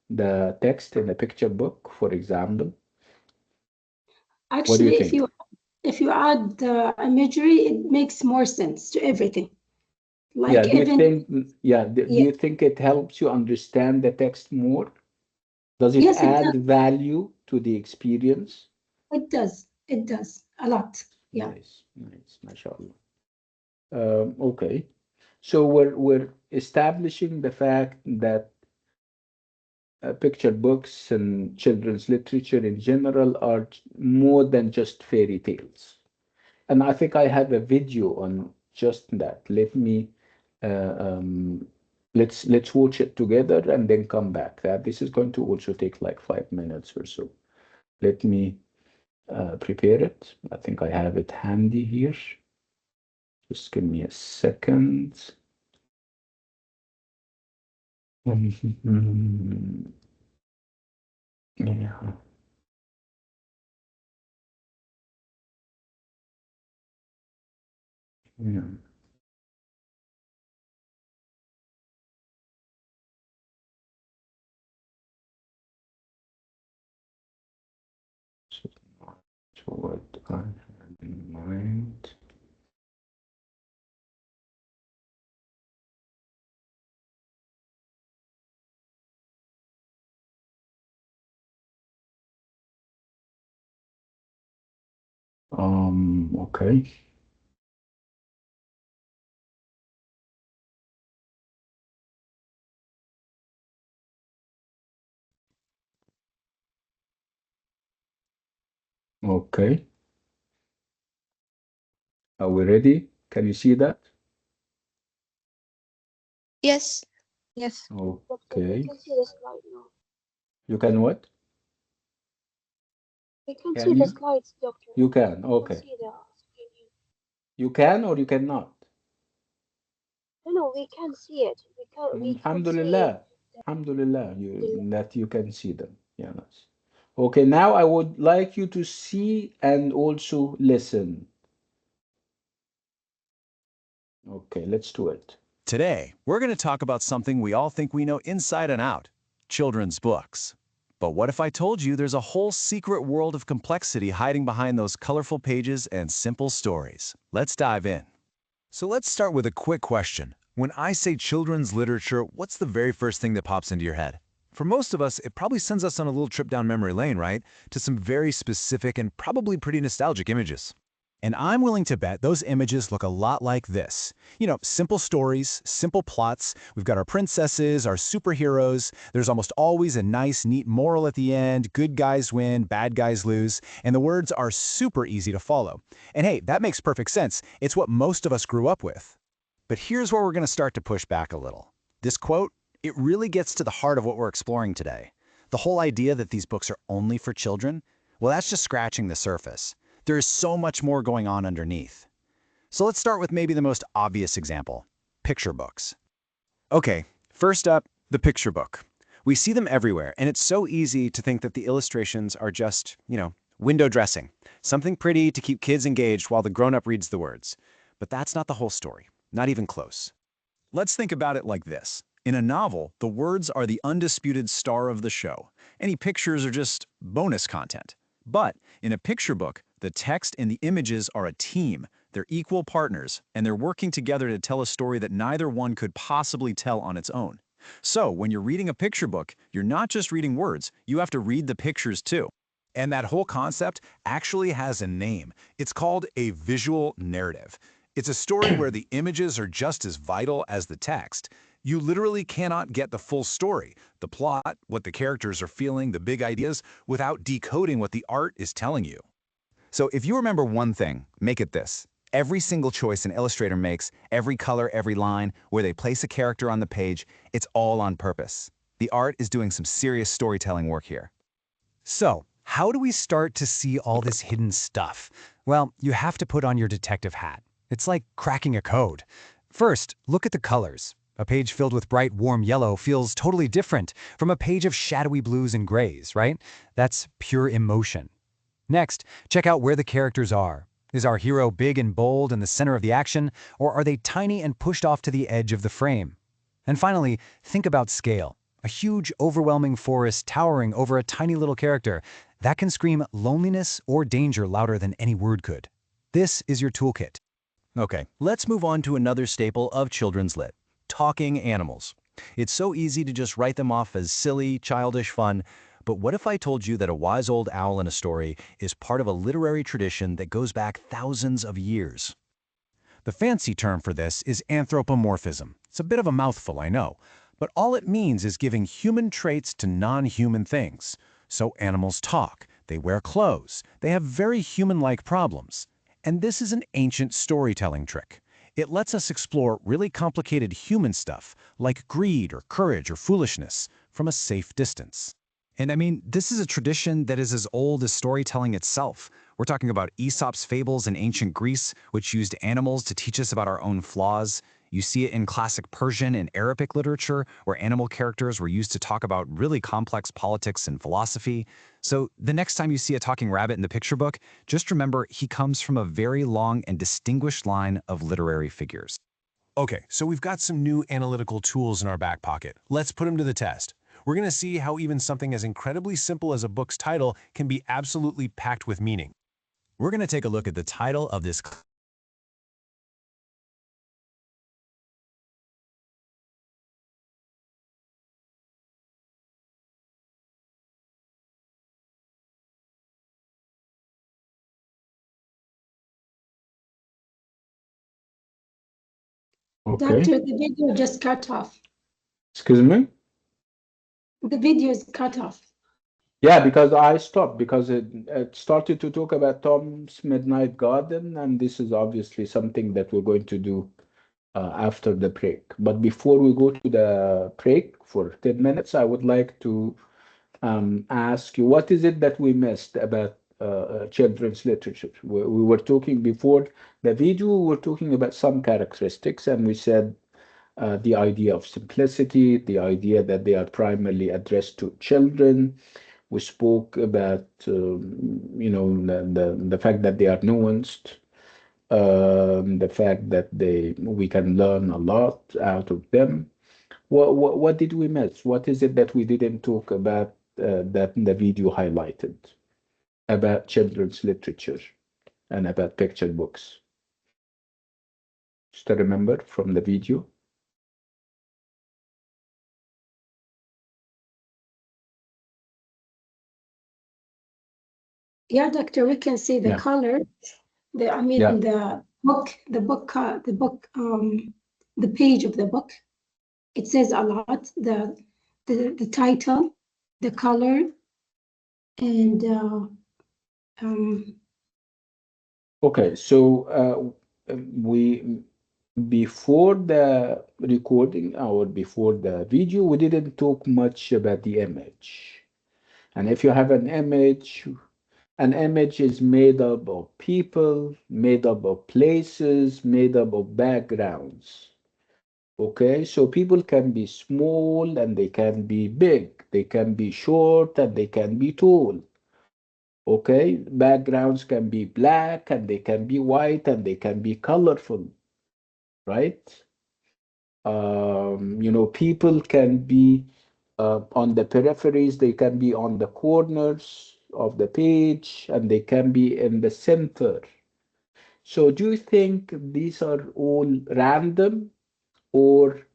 the text in a picture book, for example? What do you Actually, think? if you add the imagery, it makes more sense to everything. Yeah, Like do you even think, yeah, do yeah, you think it helps you understand the text more? Does it yes, it add does. value to the experience? It does. It does a lot. Yeah. Nice, nice, mashallah. Okay, so we're establishing the fact that picture books and children's literature in general are more than just fairy tales. And I think I have a video on just that. Let me uh, um, let's watch it together and then come back. This is going to also take like 5 minutes or so. Let me prepare it. I think I have it handy here. Just give me a second. Yeah, yeah. So what? Mind. Okay. Okay. Are we ready? Can you see that? Yes. Yes. Doctor, we Okay. can see the slide now. You can what? We can Can see the you? slides, doctor. You can. We can Okay. see the screen. You can or you cannot? No, no, we can see it. We can see Alhamdulillah. Alhamdulillah, that you can see them. Yes. Okay, now I would like you to see and also listen. Okay, let's do it. Today, we're going to talk about something we all think we know inside and out, children's books. But what if I told you there's a whole secret world of complexity hiding behind those colorful pages and simple stories? Let's dive in. So let's start with a quick question. When I say children's literature, what's the very first thing that pops into your head? For most of us, it probably sends us on a little trip down memory lane, right? To some very specific and probably pretty nostalgic images. And I'm willing to bet those images look a lot like this. You know, simple stories, simple plots. We've got our princesses, our superheroes. There's almost always a nice, neat moral at the end. Good guys win, bad guys lose. And the words are super easy to follow. And hey, that makes perfect sense. It's what most of us grew up with. But here's where we're going to start to push back a little. This quote, it really gets to the heart of what we're exploring today. The whole idea that these books are only for children, well, that's just scratching the surface. There is so much more going on underneath. So let's start with maybe the most obvious example, picture books. Okay, first up, the picture book. We see them everywhere, and it's so easy to think that the illustrations are just, window dressing. Something pretty to keep kids engaged while the grown-up reads the words. But that's not the whole story, not even close. Let's think about it like this. In a novel, the words are the undisputed star of the show. Any pictures are just bonus content. But in a picture book, the text and the images are a team. They're equal partners, and they're working together to tell a story that neither one could possibly tell on its own. So when you're reading a picture book, you're not just reading words, you have to read the pictures too. And that whole concept actually has a name. It's called a visual narrative. It's a story where the images are just as vital as the text. You literally cannot get the full story, the plot, what the characters are feeling, the big ideas, without decoding what the art is telling you. So if you remember one thing, make it this. Every single choice an illustrator makes, every color, every line, where they place a character on the page, it's all on purpose. The art is doing some serious storytelling work here. So, how do we start to see all this hidden stuff? Well, you have to put on your detective hat. It's like cracking a code. First, look at the colors. A page filled with bright, warm yellow feels totally different from a page of shadowy blues and grays, right? That's pure emotion. Next, check out where the characters are. Is our hero big and bold in the center of the action, or are they tiny and pushed off to the edge of the frame? And finally, think about scale. A huge, overwhelming forest towering over a tiny little character, that can scream loneliness or danger louder than any word could. This is your toolkit. Okay, let's move on to another staple of children's lit, talking animals. It's so easy to just write them off as silly, childish fun, but what if I told you that a wise old owl in a story is part of a literary tradition that goes back thousands of years? The fancy term for this is anthropomorphism. It's a bit of a mouthful, I know, but all it means is giving human traits to non-human things. So animals talk, they wear clothes, they have very human-like problems. And this is an ancient storytelling trick. It lets us explore really complicated human stuff, like greed or courage or foolishness, from a safe distance. And I mean, this is a tradition that is as old as storytelling itself. We're talking about Aesop's fables in ancient Greece, which used animals to teach us about our own flaws. You see it in classic Persian and Arabic literature, where animal characters were used to talk about really complex politics and philosophy. So the next time you see a talking rabbit in the picture book, just remember he comes from a very long and distinguished line of literary figures. Okay, so we've got some new analytical tools in our back pocket. Let's put them to the test. We're going to see how even something as incredibly simple as a book's title can be absolutely packed with meaning. We're going to take a look at the title of this Okay. Doctor, the video just cut off. Excuse me? The video is cut off. Yeah, because I stopped because it started to talk about Tom's Midnight Garden, and this is obviously something that we're going to do after the break. But before we go to the break for 10 minutes, I would like to ask you, what is it that we missed about children's literature? We were talking before the video, we were talking about some characteristics, and we said the idea of simplicity, the idea that they are primarily addressed to children. We spoke about, the fact that they are nuanced, the fact that we can learn a lot out of them. What did we miss? What is it that we didn't talk about that the video highlighted about children's literature and about picture books? Still remember from the video? Yeah, doctor, we can see the Yeah. color. Yeah. The page of the book. It says a lot. The title, the color, and Okay, so we before the recording or before the video, we didn't talk much about the image. And if you have an image is made up of people, made up of places, made up of backgrounds. Okay, so people can be small and they can be big, they can be short and they can be tall. Okay, backgrounds can be black and they can be white and they can be colorful, right? People can be on the peripheries, they can be on the corners of the page, and they can be in the center. So do you think these are all random or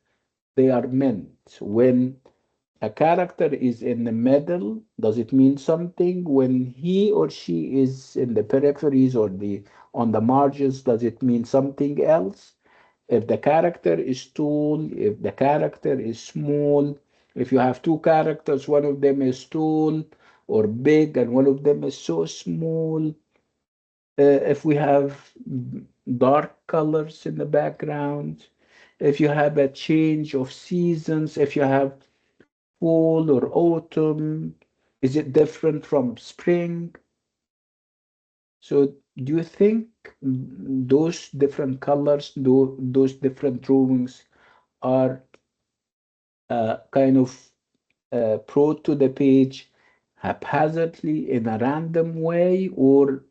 they are meant? When a character is in the middle, does it mean something? When he or she is in the peripheries or on the margins, does it mean something else? If the character is tall, if the character is small, if you have two characters, one of them is tall or big and one of them is so small, if we have dark colors in the background, if you have a change of seasons, if you have fall or autumn, is it different from spring? So do you think those different colors, those different drawings are kind of brought to the page haphazardly in a random way, or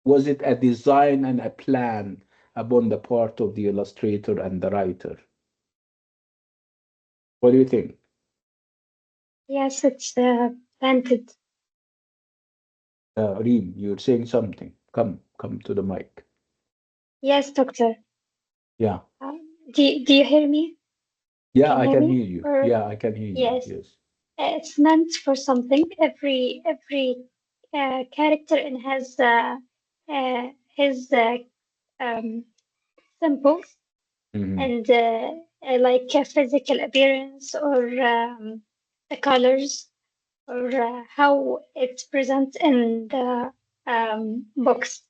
was it a design and a plan upon the part of the illustrator and the writer? What do you think? Yes, it's planted. Reem, you're saying something. Come to the mic. Yes, doctor. Yeah. Do you hear me? Yeah, Can I you can hear me? hear you. Or Yeah, I can hear you. yes, Yes. it's meant for something. Every character in his symbols Mhm. and like physical appearance or the colors or how it's present in the books.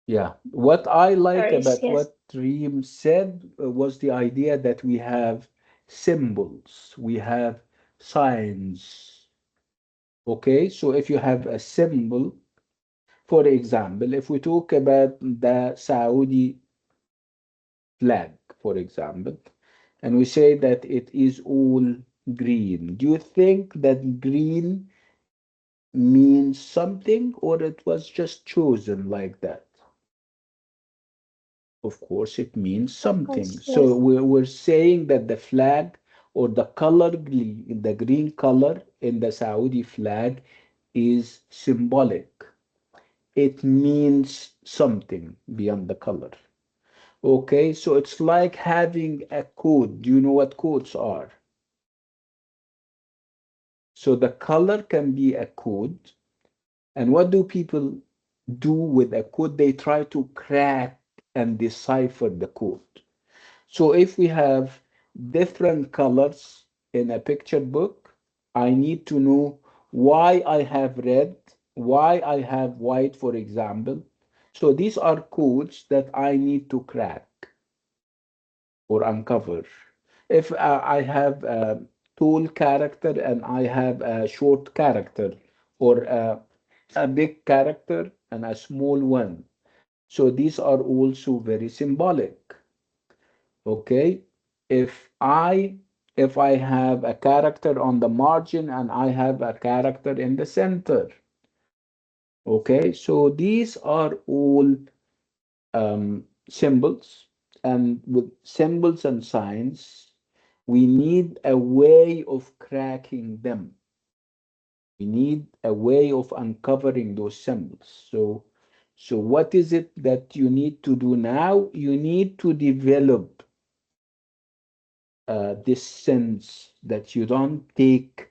Yeah. What I like Stories, about yes. what Reem said was the idea that we have symbols, we have signs. Okay, so if you have a symbol, for example, if we talk about the Saudi flag, for example, and we say that it is all green, do you think that green means something or it was just chosen like that? Of course, it means Of something. course, So yes. we're saying that the flag or the color, the green color in the Saudi flag is symbolic. it means something beyond the color. Okay, so it's like having a code. Do you know what codes are? So the color can be a code. And what do people do with a code? They try to crack and decipher the code. So if we have different colors in a picture book, I need to know why I have red, why I have white, for example. So these are codes that I need to crack or uncover. If I have a tall character and I have a short character, or a big character and a small one. So these are also very symbolic. Okay. If I if I have a character on the margin and I have a character in the center. Okay, so these are all symbols, and with symbols and signs, we need a way of cracking them. We need a way of uncovering those symbols. So what is it that you need to do now? You need to develop this sense that you don't take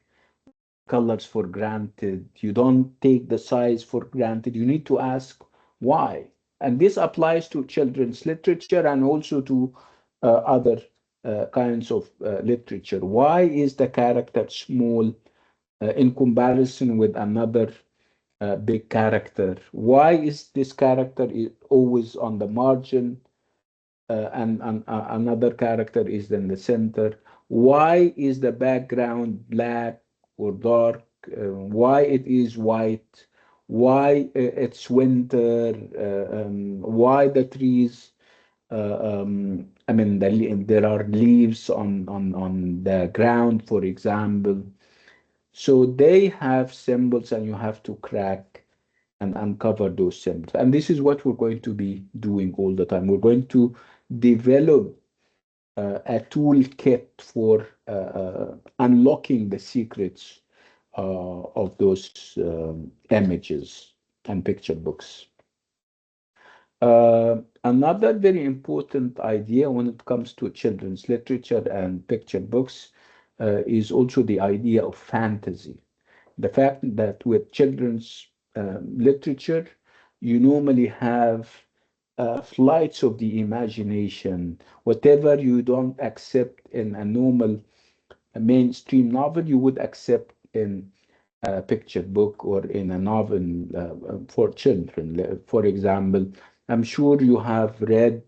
colors for granted. You don't take the size for granted. You need to ask why. And this applies to children's literature and also to other kinds of literature. Why is the character small in comparison with another big character? Why is this character always on the margin and another character is in the center? Why is the background black or dark? Why it is white? Why it's winter? Why the trees? I mean, there are leaves on the ground, for example. So they have symbols, and you have to crack and uncover those symbols. And this is what we're going to be doing all the time. We're going to develop a toolkit for unlocking the secrets of those images and picture books. Another very important idea when it comes to children's literature and picture books is also the idea of fantasy. The fact that with children's literature, you normally have flights of the imagination. Whatever you don't accept in a normal mainstream novel, you would accept in a picture book or in a novel for children. For example, I'm sure you have read,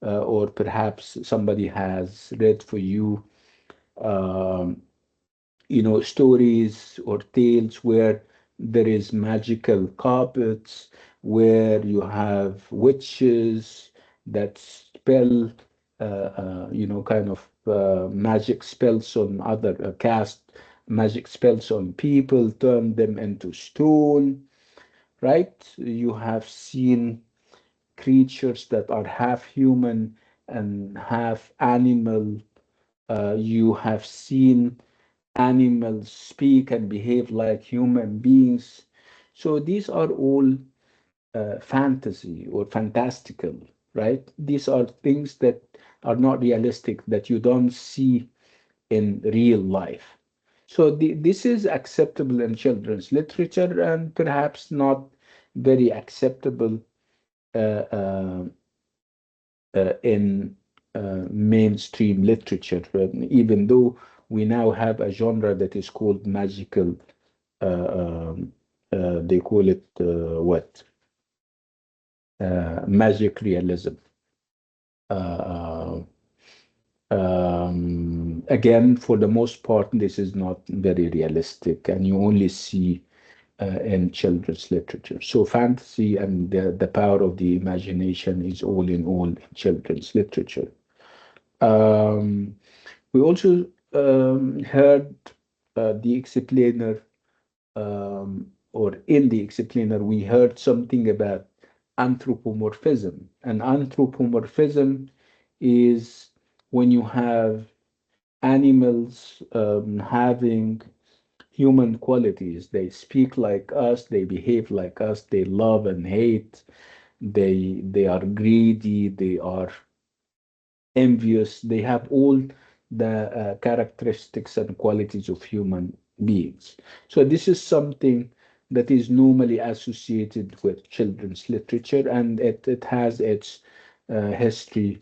or perhaps somebody has read for you, um, stories or tales where there is magical carpets, where you have witches that spell, kind of magic spells on other, cast magic spells on people, turn them into stone, right? You have seen creatures that are half human and half animal. You have seen animals speak and behave like human beings. So these are all fantasy or fantastical, right? These are things that are not realistic, that you don't see in real life. So this is acceptable in children's literature and perhaps not very acceptable uh, uh, in mainstream literature, even though we now have a genre that is called magical. They call it what? Magic realism. Uh, Again, for the most part, this is not very realistic, and you only see in children's literature. So fantasy and the power of the imagination is all in all in children's literature. Um, we also heard the explainer, or in the explainer, we heard something about anthropomorphism. And anthropomorphism is when you have animals having human qualities. They speak like us, they behave like us, they love and hate, they are greedy, they are envious, they have all the characteristics and qualities of human beings. So this is something that is normally associated with children's literature, and it has its history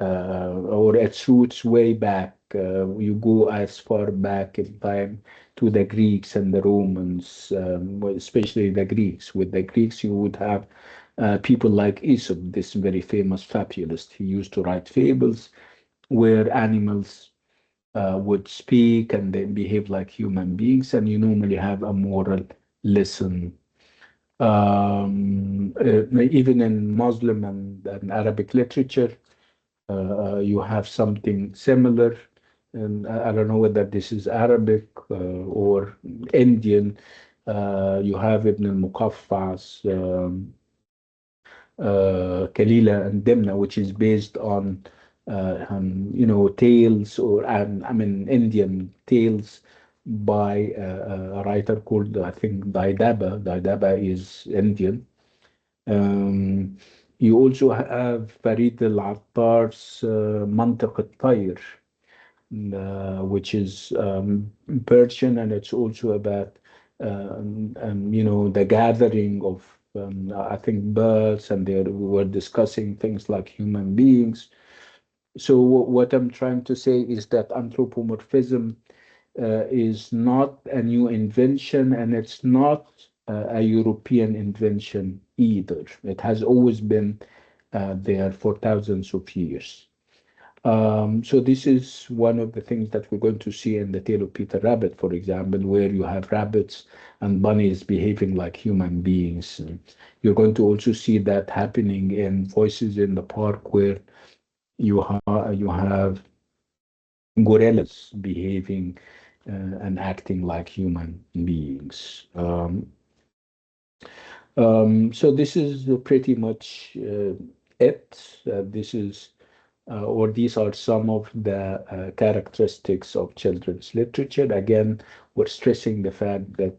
or its roots way back. You go as far back in time to the Greeks and the Romans, well, especially the Greeks. With the Greeks, you would have people like Aesop, this very famous fabulist. He used to write fables where animals would speak and they behave like human beings, and you normally have a moral lesson. Even in Muslim and Arabic literature, you have something similar. And I don't know whether this is Arabic or Indian. You have Ibn al-Muqaffa's Kalila and Demna, which is based on tales or I mean Indian tales by a writer called I think Daidaba. Daidaba is Indian. Um, you also have Farid al-Attar's Mantiq al-Tayr, which is Persian, and it's also about the gathering of I think birds, and they were discussing things like human beings. So what I'm trying to say is that anthropomorphism is not a new invention, and it's not a European invention either. It has always been there for thousands of years. So this is one of the things that we're going to see in the tale of Peter Rabbit, for example, where you have rabbits and bunnies behaving like human beings. And you're going to also see that happening in Voices in the Park, where you have gorillas behaving and acting like human beings. So this is pretty much it. This is or these are some of the characteristics of children's literature. Again, we're stressing the fact that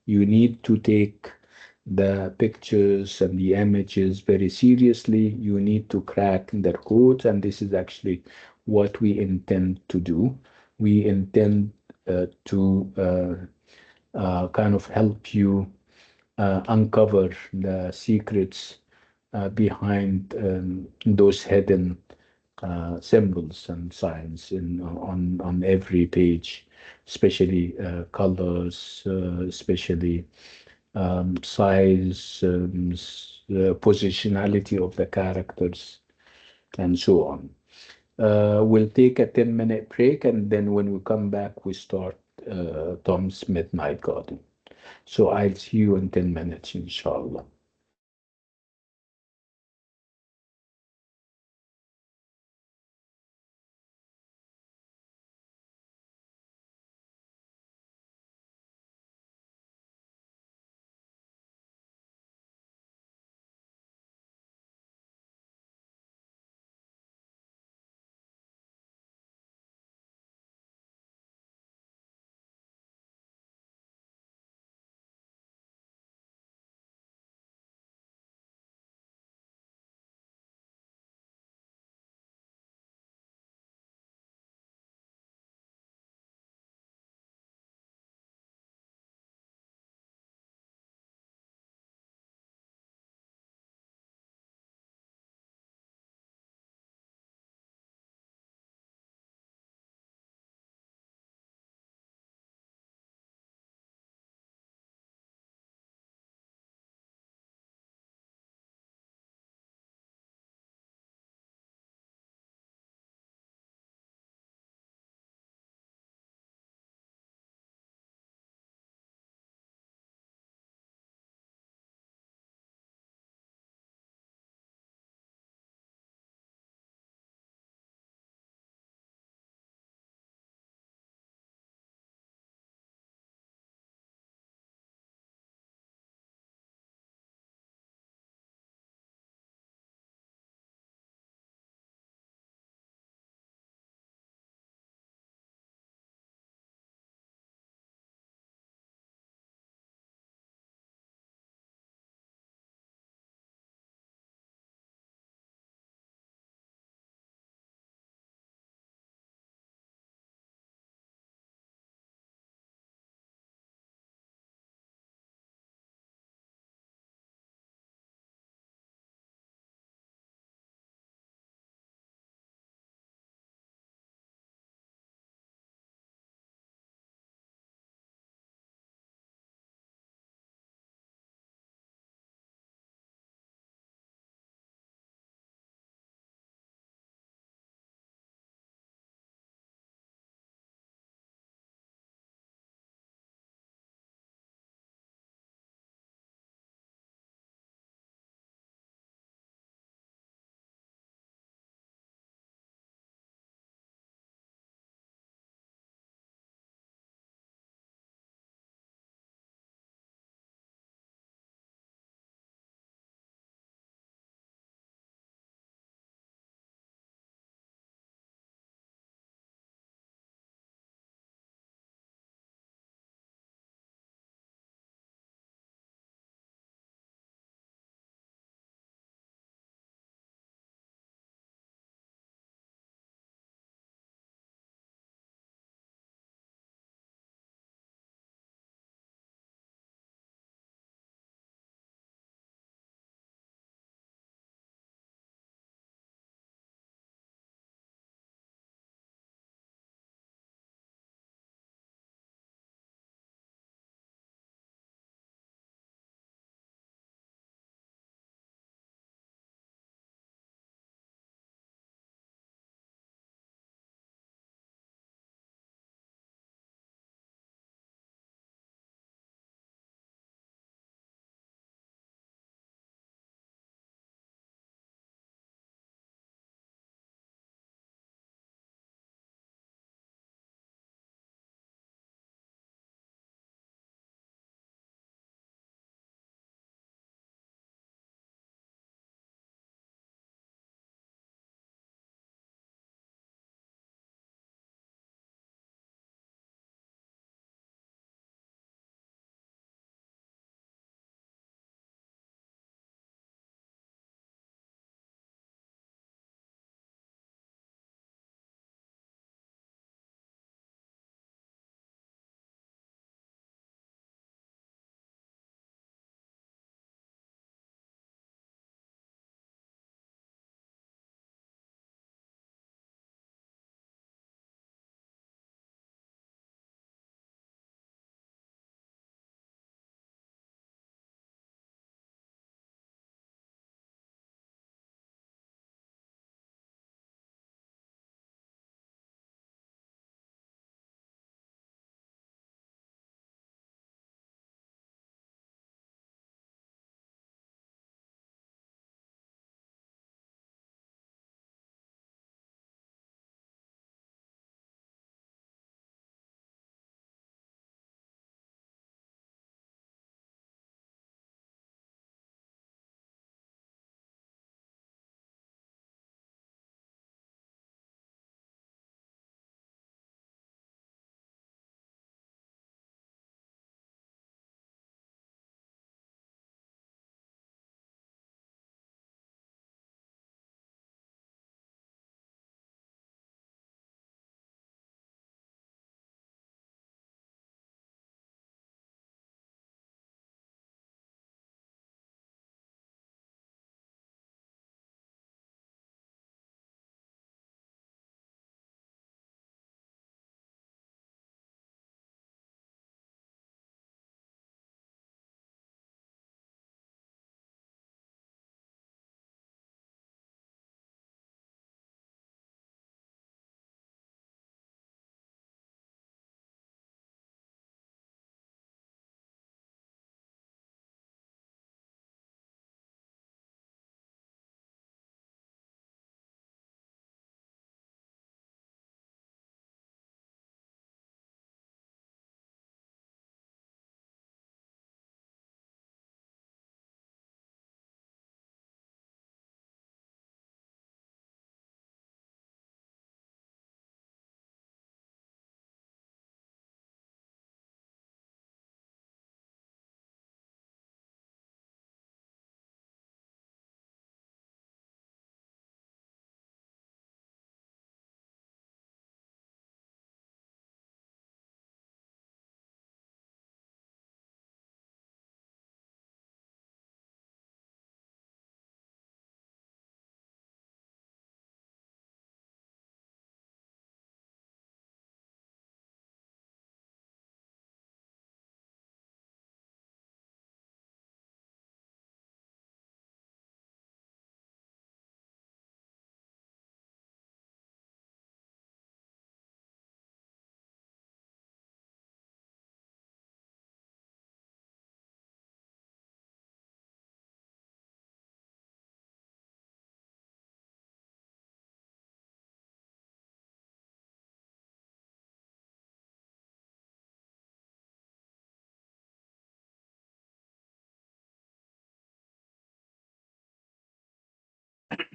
you need to take the pictures and the images very seriously. You need to crack their codes, and this is actually what we intend to do. We intend to kind of help you uncover the secrets behind those hidden symbols and signs on every page, especially colors, especially size, positionality of the characters, and so on. We'll take a 10-minute break, and then when we come back, we start Tom's Midnight Garden. So I'll see you in 10 minutes, inshallah.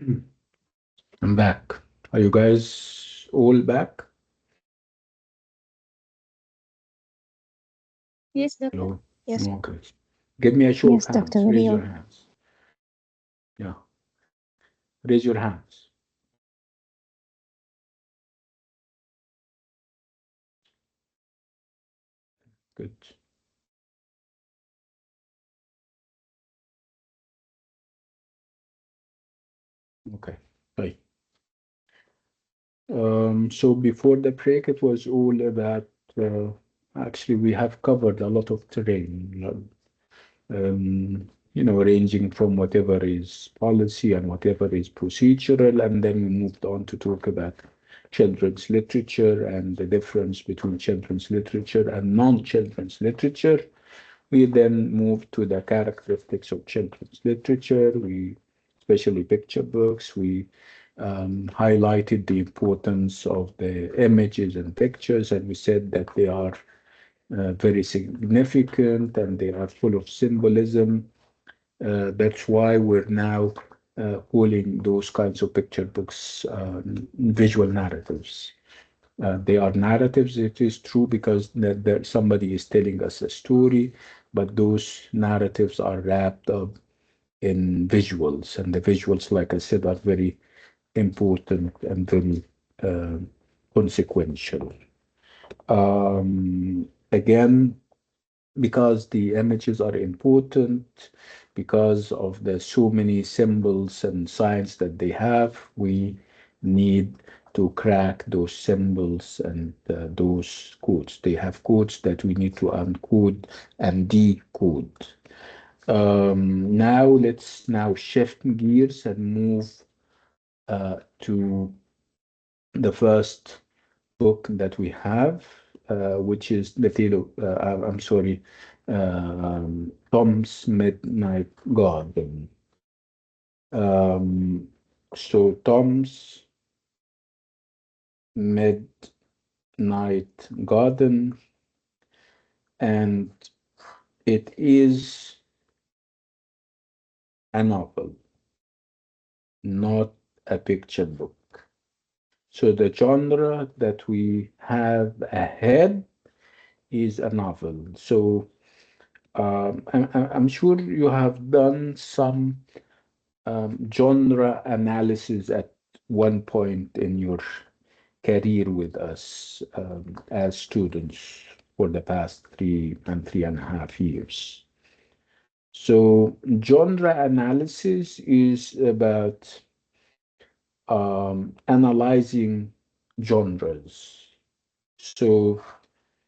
I'm back. Are you guys all back? Yes, Doctor. Hello? Yes. Okay. Give me a show of Yes, Dr. hands. Raise your William. hands. Yeah. Raise your hands. Good. Okay. Bye. So before the break, it was all about, actually, we have covered a lot of terrain, ranging from whatever is policy and whatever is procedural. And then we moved on to talk about children's literature and the difference between children's literature and non-children's literature. We then moved to the characteristics of children's literature. Especially picture books, we highlighted the importance of the images and pictures, and we said that they are very significant and they are full of symbolism. That's why we're now calling those kinds of picture books visual narratives. They are narratives, it is true, because somebody is telling us a story, but those narratives are wrapped up in visuals, and the visuals, like I said, are very important and very uh, consequential. Again, because the images are important, because of the so many symbols and signs that they have, we need to crack those symbols and those codes. They have codes that we need to uncode and decode. Now let's shift gears and move to the first book that we have, which is the tale of, I'm sorry, Tom's Midnight Garden. So Tom's Midnight Garden, and it is a novel, not a picture book. So the genre that we have ahead is a novel. So I'm sure you have done some genre analysis at one point in your career with us as students for the past 3.5 years. So genre analysis is about analyzing genres. So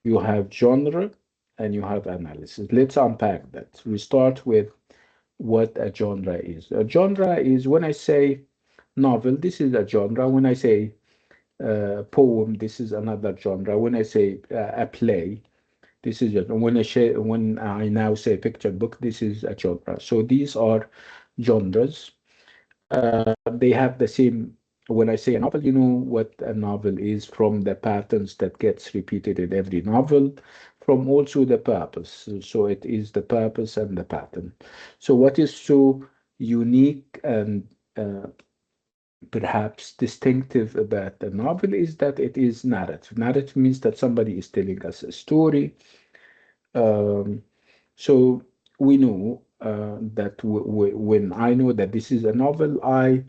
you have genre and you have analysis. Let's unpack that. We start with what a genre is. A genre is, when I say novel, this is a genre. When I say poem, this is another genre. When I say a play, this is it. When I now say picture book, this is a genre. So these are genres. They have the same. When I say a novel, you know what a novel is from the patterns that gets repeated in every novel, from also the purpose. So it is the purpose and the pattern. So what is so unique and perhaps distinctive about the novel is that it is narrative. Narrative means that somebody is telling us a story. Um, so we know that when I know that this is a novel, I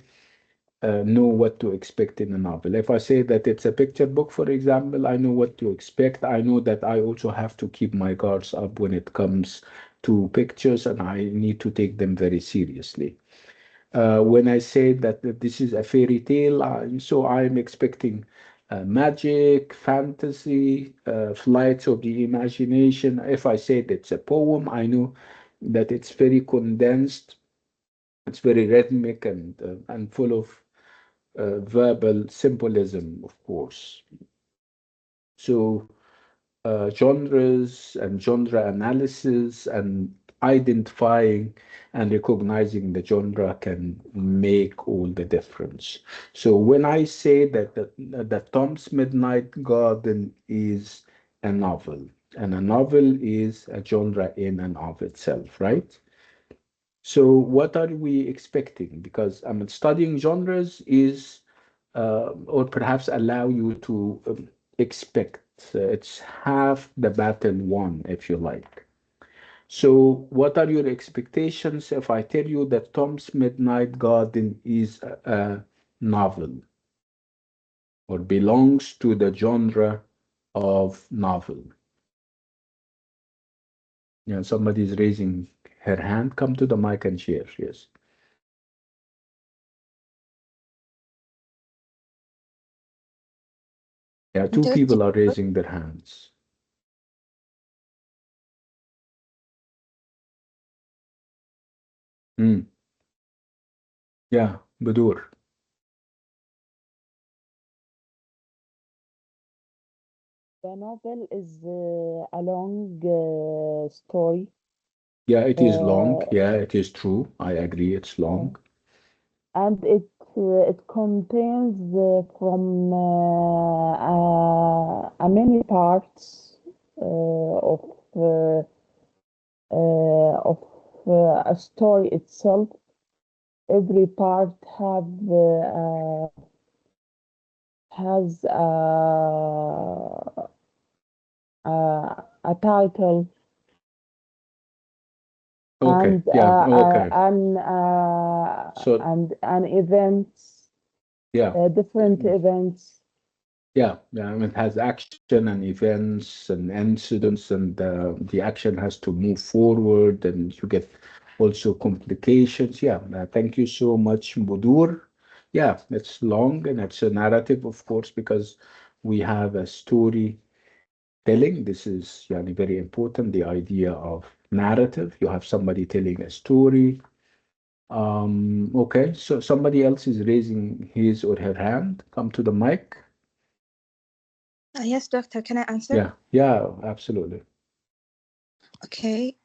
know what to expect in a novel. If I say that it's a picture book, for example, I know what to expect. I know that I also have to keep my guards up when it comes to pictures, and I need to take them very seriously. When I say that this is a fairy tale, so I'm expecting magic, fantasy, flights of the imagination. If I say it's a poem, I know that it's very condensed, it's very rhythmic and full of verbal symbolism, of course. So genres and genre analysis and identifying and recognizing the genre can make all the difference. So when I say that Tom's Midnight Garden is a novel, and a novel is a genre in and of itself, right? So what are we expecting? Because I mean, studying genres is, or perhaps allow you to expect. It's half the battle won, if you like. So what are your expectations if I tell you that Tom's Midnight Garden is a novel or belongs to the genre of novel? Yeah, somebody is raising her hand. Come to the mic and share. Yes. Yeah, two people are raising their hands. Mm. Yeah, Budur. The novel is a long story. Yeah, it is long. Uh, Yeah, it is true. I agree. It's uh, long. and it contains from many parts of of a story itself. Every part has a title Okay. Yeah. Okay. So and events, yeah. different events. Yeah, yeah, it has action and events and incidents, and the action has to move forward, and you get also complications. Yeah, thank you so much, Budur. Yeah, it's long and it's a narrative, of course, because we have a story telling. This is very important, the idea of narrative. You have somebody telling a story. Okay, so somebody else is raising his or her hand. Come to the mic. Yes, doctor, can I answer? Yeah, yeah, absolutely. Okay.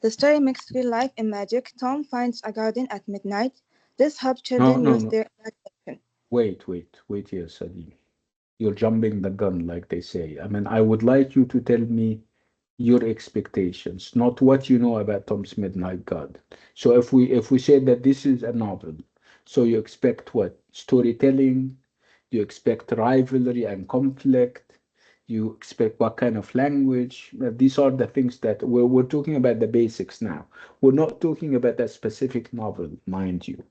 The story makes real life in magic. Tom finds a garden at midnight. This helps No, children no, use no. their imagination. Wait here, Sadi. You're jumping the gun, like they say. I mean, I would like you to tell me your expectations, not what you know about Tom's Midnight Garden. So if we say that this is a novel, so you expect what? Storytelling? You expect rivalry and conflict? You expect what kind of language? These are the things that we're talking about the basics now. We're not talking about a specific novel, mind you.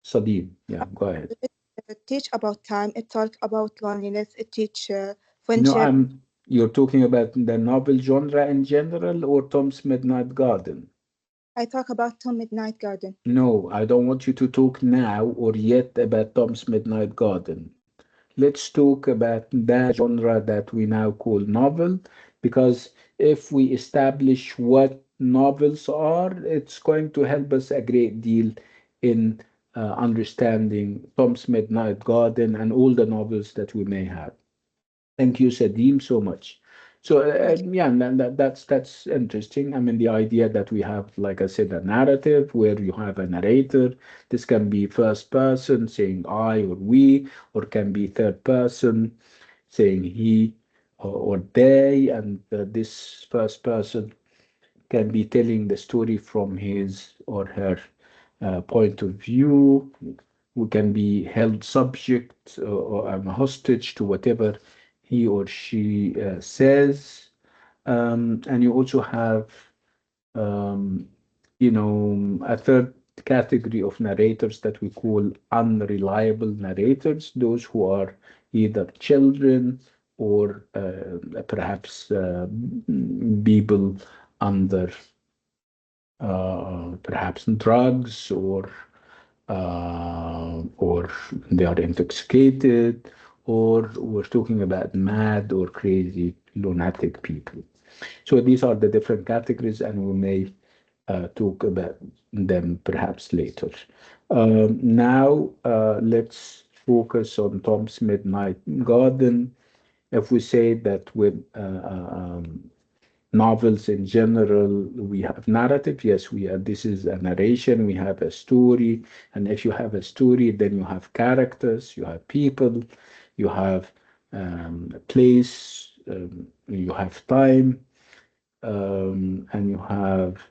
Sadim, yeah, go ahead. It teach about time. It talk about loneliness. It teach No, friendship. you're talking about the novel genre in general or Tom's Midnight Garden? I talk about Tom Midnight Garden. No, I don't want you to talk now or yet about Tom's Midnight Garden. Let's talk about that genre that we now call novel, because if we establish what novels are, it's going to help us a great deal in understanding Tom's Midnight Garden and all the novels that we may have. Thank you, Sadim, so much. So yeah, and that's interesting. I mean, the idea that we have, like I said, a narrative where you have a narrator. This can be first person saying I or we, or can be third person saying he or they, and this first person can be telling the story from his or her point of view. We can be held subject or hostage to whatever he or she says. And you also have, um, a third category of narrators that we call unreliable narrators, those who are either children or perhaps people under perhaps drugs or they are intoxicated, or we're talking about mad or crazy lunatic people. So these are the different categories, and we may talk about them perhaps later. Now, let's focus on Tom's Midnight Garden. If we say that with novels in general, we have narrative. Yes, we have, this is a narration. We have a story, and if you have a story, then you have characters, you have people, you have a place, you have time, and you have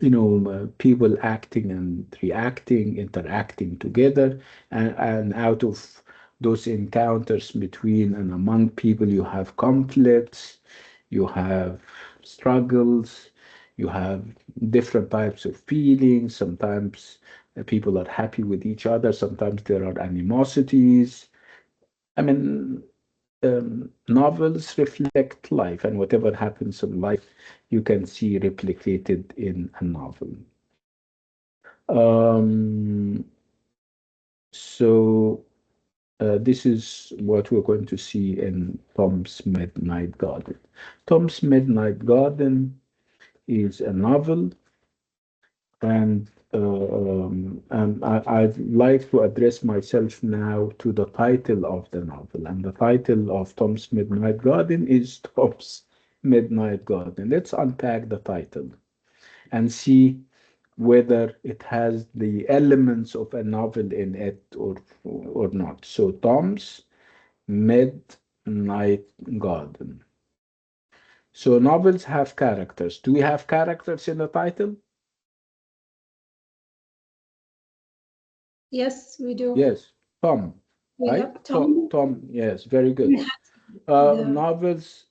people acting and reacting, interacting together, and out of those encounters between and among people, you have conflicts, you have struggles, you have different types of feelings. Sometimes people are happy with each other, sometimes there are animosities. I mean, novels reflect life, and whatever happens in life, you can see replicated in a novel. Um, so this is what we're going to see in Tom's Midnight Garden. Tom's Midnight Garden is a novel, and I'd like to address myself now to the title of the novel. And the title of Tom's Midnight Garden is Tom's Midnight Garden. Let's unpack the title and see whether it has the elements of a novel in it or not. So Tom's Midnight Garden. So novels have characters. Do we have characters in the title? Yes, we do. Yes, Tom, We right? have Tom. Tom, yes, very good. The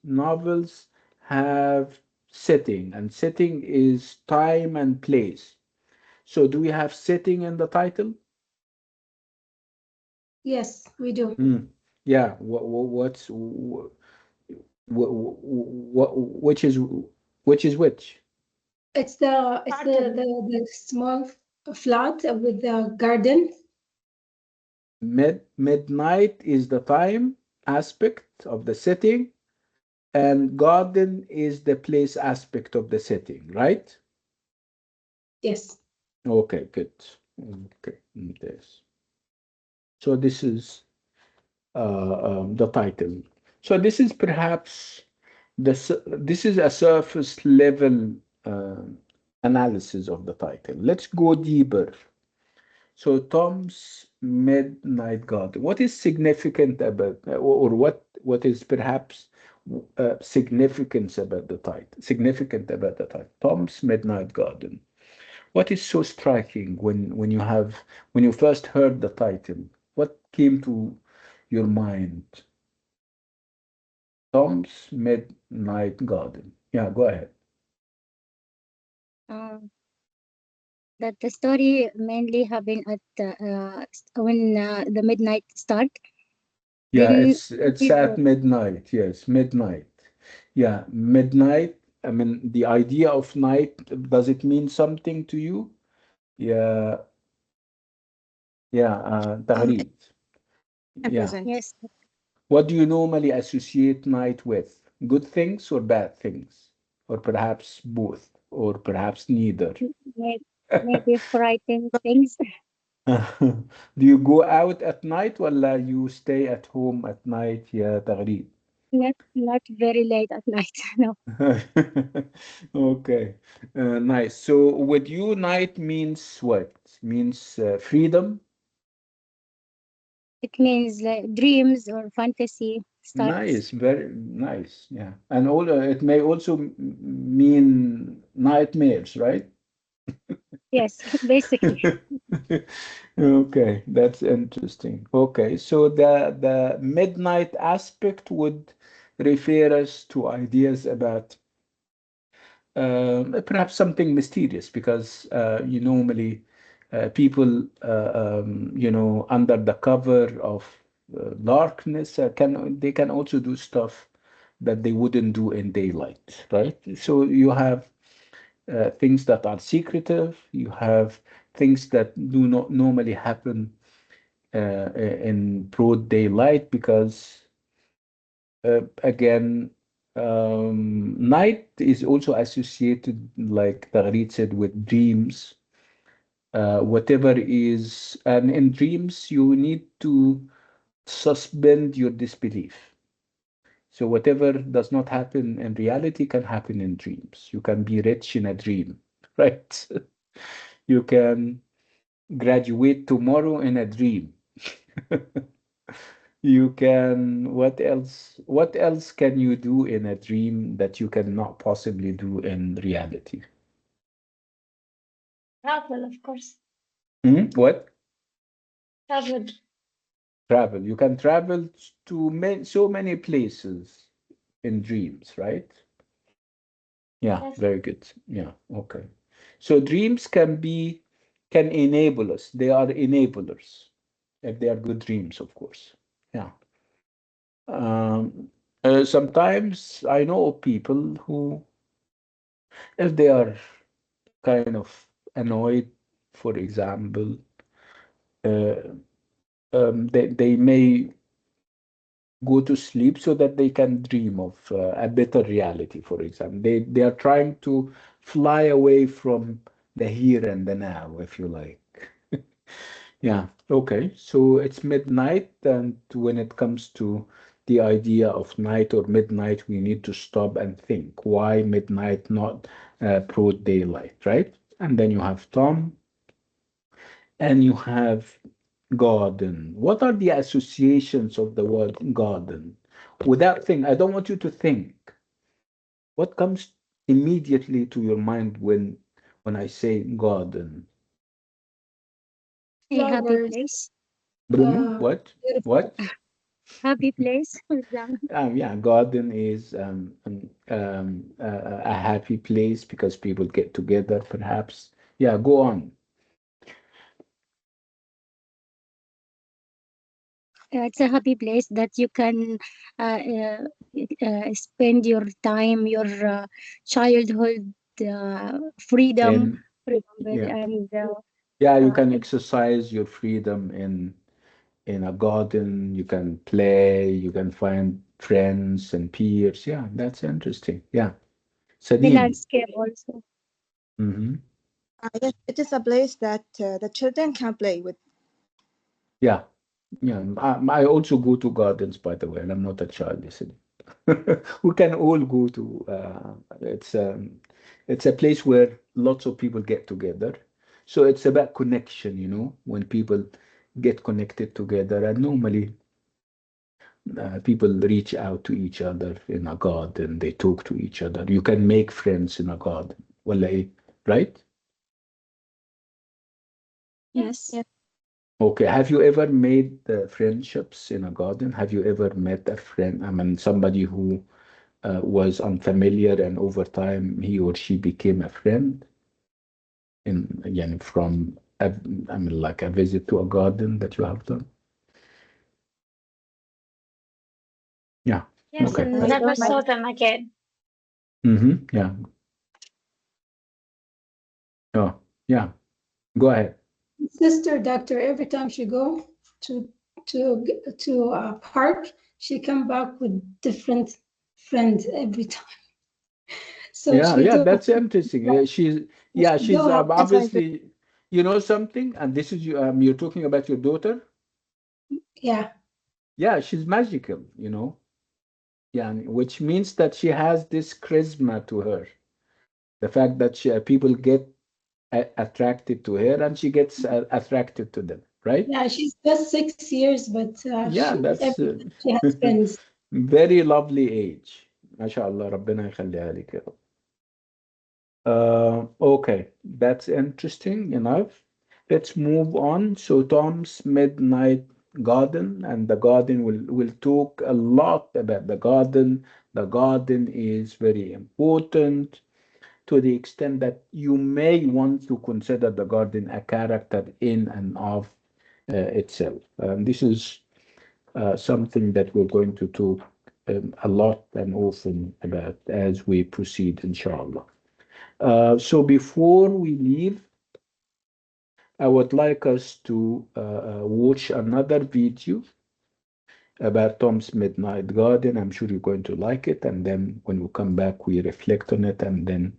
Novels have setting, and setting is time and place. So do we have setting in the title? yes, we do. Yeah. Which is which? It's the small flat with the garden. Midnight is the time aspect of the setting, and garden is the place aspect of the setting, right? Yes. Okay, good. Okay, yes. So this is the title. So this is perhaps this is a surface level uh, analysis of the title. Let's go deeper. So Tom's Midnight Garden. What is significant about, or what is perhaps significance about the title? Significant about the title. Tom's Midnight Garden. What is so striking when you first heard the title? What came to your mind? Tom's Midnight Garden. Yeah, go ahead. Um, that the story mainly happen at when the midnight start. Yeah, Then it's at people, midnight. Yes, midnight. Yeah, midnight. I mean, the idea of night, does it mean something to you? Yeah, yeah, Um, تغريد. I'm Yeah. present. yes, What do you normally associate night with? Good things or bad things? Or perhaps both, or perhaps neither. may- maybe frightened things. Do you go out at night ولا you stay at home at night يا تغريد؟ Not very late at night. No, Okay, nice. So with you, night means what? Means freedom? it means like dreams or fantasy starts. Nice, very nice. Yeah, and all it may also mean nightmares, right? Yes, basically. Okay, that's interesting. Okay, so the midnight aspect would refer us to ideas about perhaps something mysterious because you normally people under the cover of darkness can also do stuff that they wouldn't do in daylight, right? So you have things that are secretive, you have things that do not normally happen in broad daylight because again, night is also associated, like Tagreed said, with dreams. Whatever is, and in dreams, you need to suspend your disbelief. So whatever does not happen in reality can happen in dreams. You can be rich in a dream, right? You can graduate tomorrow in a dream. You can, what else? What else can you do in a dream that you cannot possibly do in reality? Travel, of course. What? Travel. Travel. You can travel to so many places in dreams, right? Yeah, Yes. very good. Yeah, okay. So dreams can enable us. They are enablers if they are good dreams, of course. Yeah. Um, Sometimes I know people who, if they are kind of annoyed, for example, uh, they may go to sleep so that they can dream of a better reality, for example. They are trying to fly away from the here and the now, if you like. Yeah, okay. So it's midnight, and when it comes to the idea of night or midnight, we need to stop and think. Why midnight, not broad daylight, right? And then you have Tom, and you have garden. What are the associations of the word garden? Without think, I don't want you to think. What comes immediately to your mind when I say garden? A happy Flowers, place. Brumi, what? beautiful. What? Happy place. For example. Yeah, garden is a happy place because people get together, perhaps. Yeah, go on. It's a happy place that you can uh, uh, spend your time, your childhood freedom, And for example, yeah, and yeah, you uh, can exercise your freedom in a garden. You can play. You can find friends and peers. Yeah, that's interesting. Yeah, the Sadim. landscape also. Mm-hmm. Yes, it is a place that the children can play with. Yeah, yeah. I also go to gardens, by the way, and I'm not a child, listen. We can all go to it's a place where lots of people get together. So it's about connection, when people get connected together, and normally people reach out to each other in a garden, they talk to each other. You can make friends in a garden. Wallahi, right? Yes. Yes. Okay. Have you ever made friendships in a garden? Have you ever met a friend? I mean, somebody who was unfamiliar and over time he or she became a friend in again from I mean like a visit to a garden that you have done. Yeah. Yes, Okay. and I never don't saw know. them again. Yeah. Oh, yeah. Go ahead. Sister doctor, every time she go to to a park, she come back with different friends every time. So Yeah, she yeah, do that's interesting. she do She's have Yes, I do. obviously, something, and this is you're talking about your daughter. yeah. Yeah, she's magical, Yeah, which means that she has this charisma to her. The fact that people get attracted to her and she gets attracted to them, right? Yeah, she's just 6 years, but Yeah, every that's time she has friends. very lovely age. MashaAllah, ربنا يخليها لك يا رب. Okay, that's interesting enough. Let's move on. So Tom's Midnight Garden, and the garden will talk a lot about the garden. The garden is very important to the extent that you may want to consider the garden a character in and of itself. This is something that we're going to talk a lot and often about as we proceed, inshallah. So before we leave, I would like us to watch another video about Tom's Midnight Garden. I'm sure you're going to like it. And then when we come back, we reflect on it, and then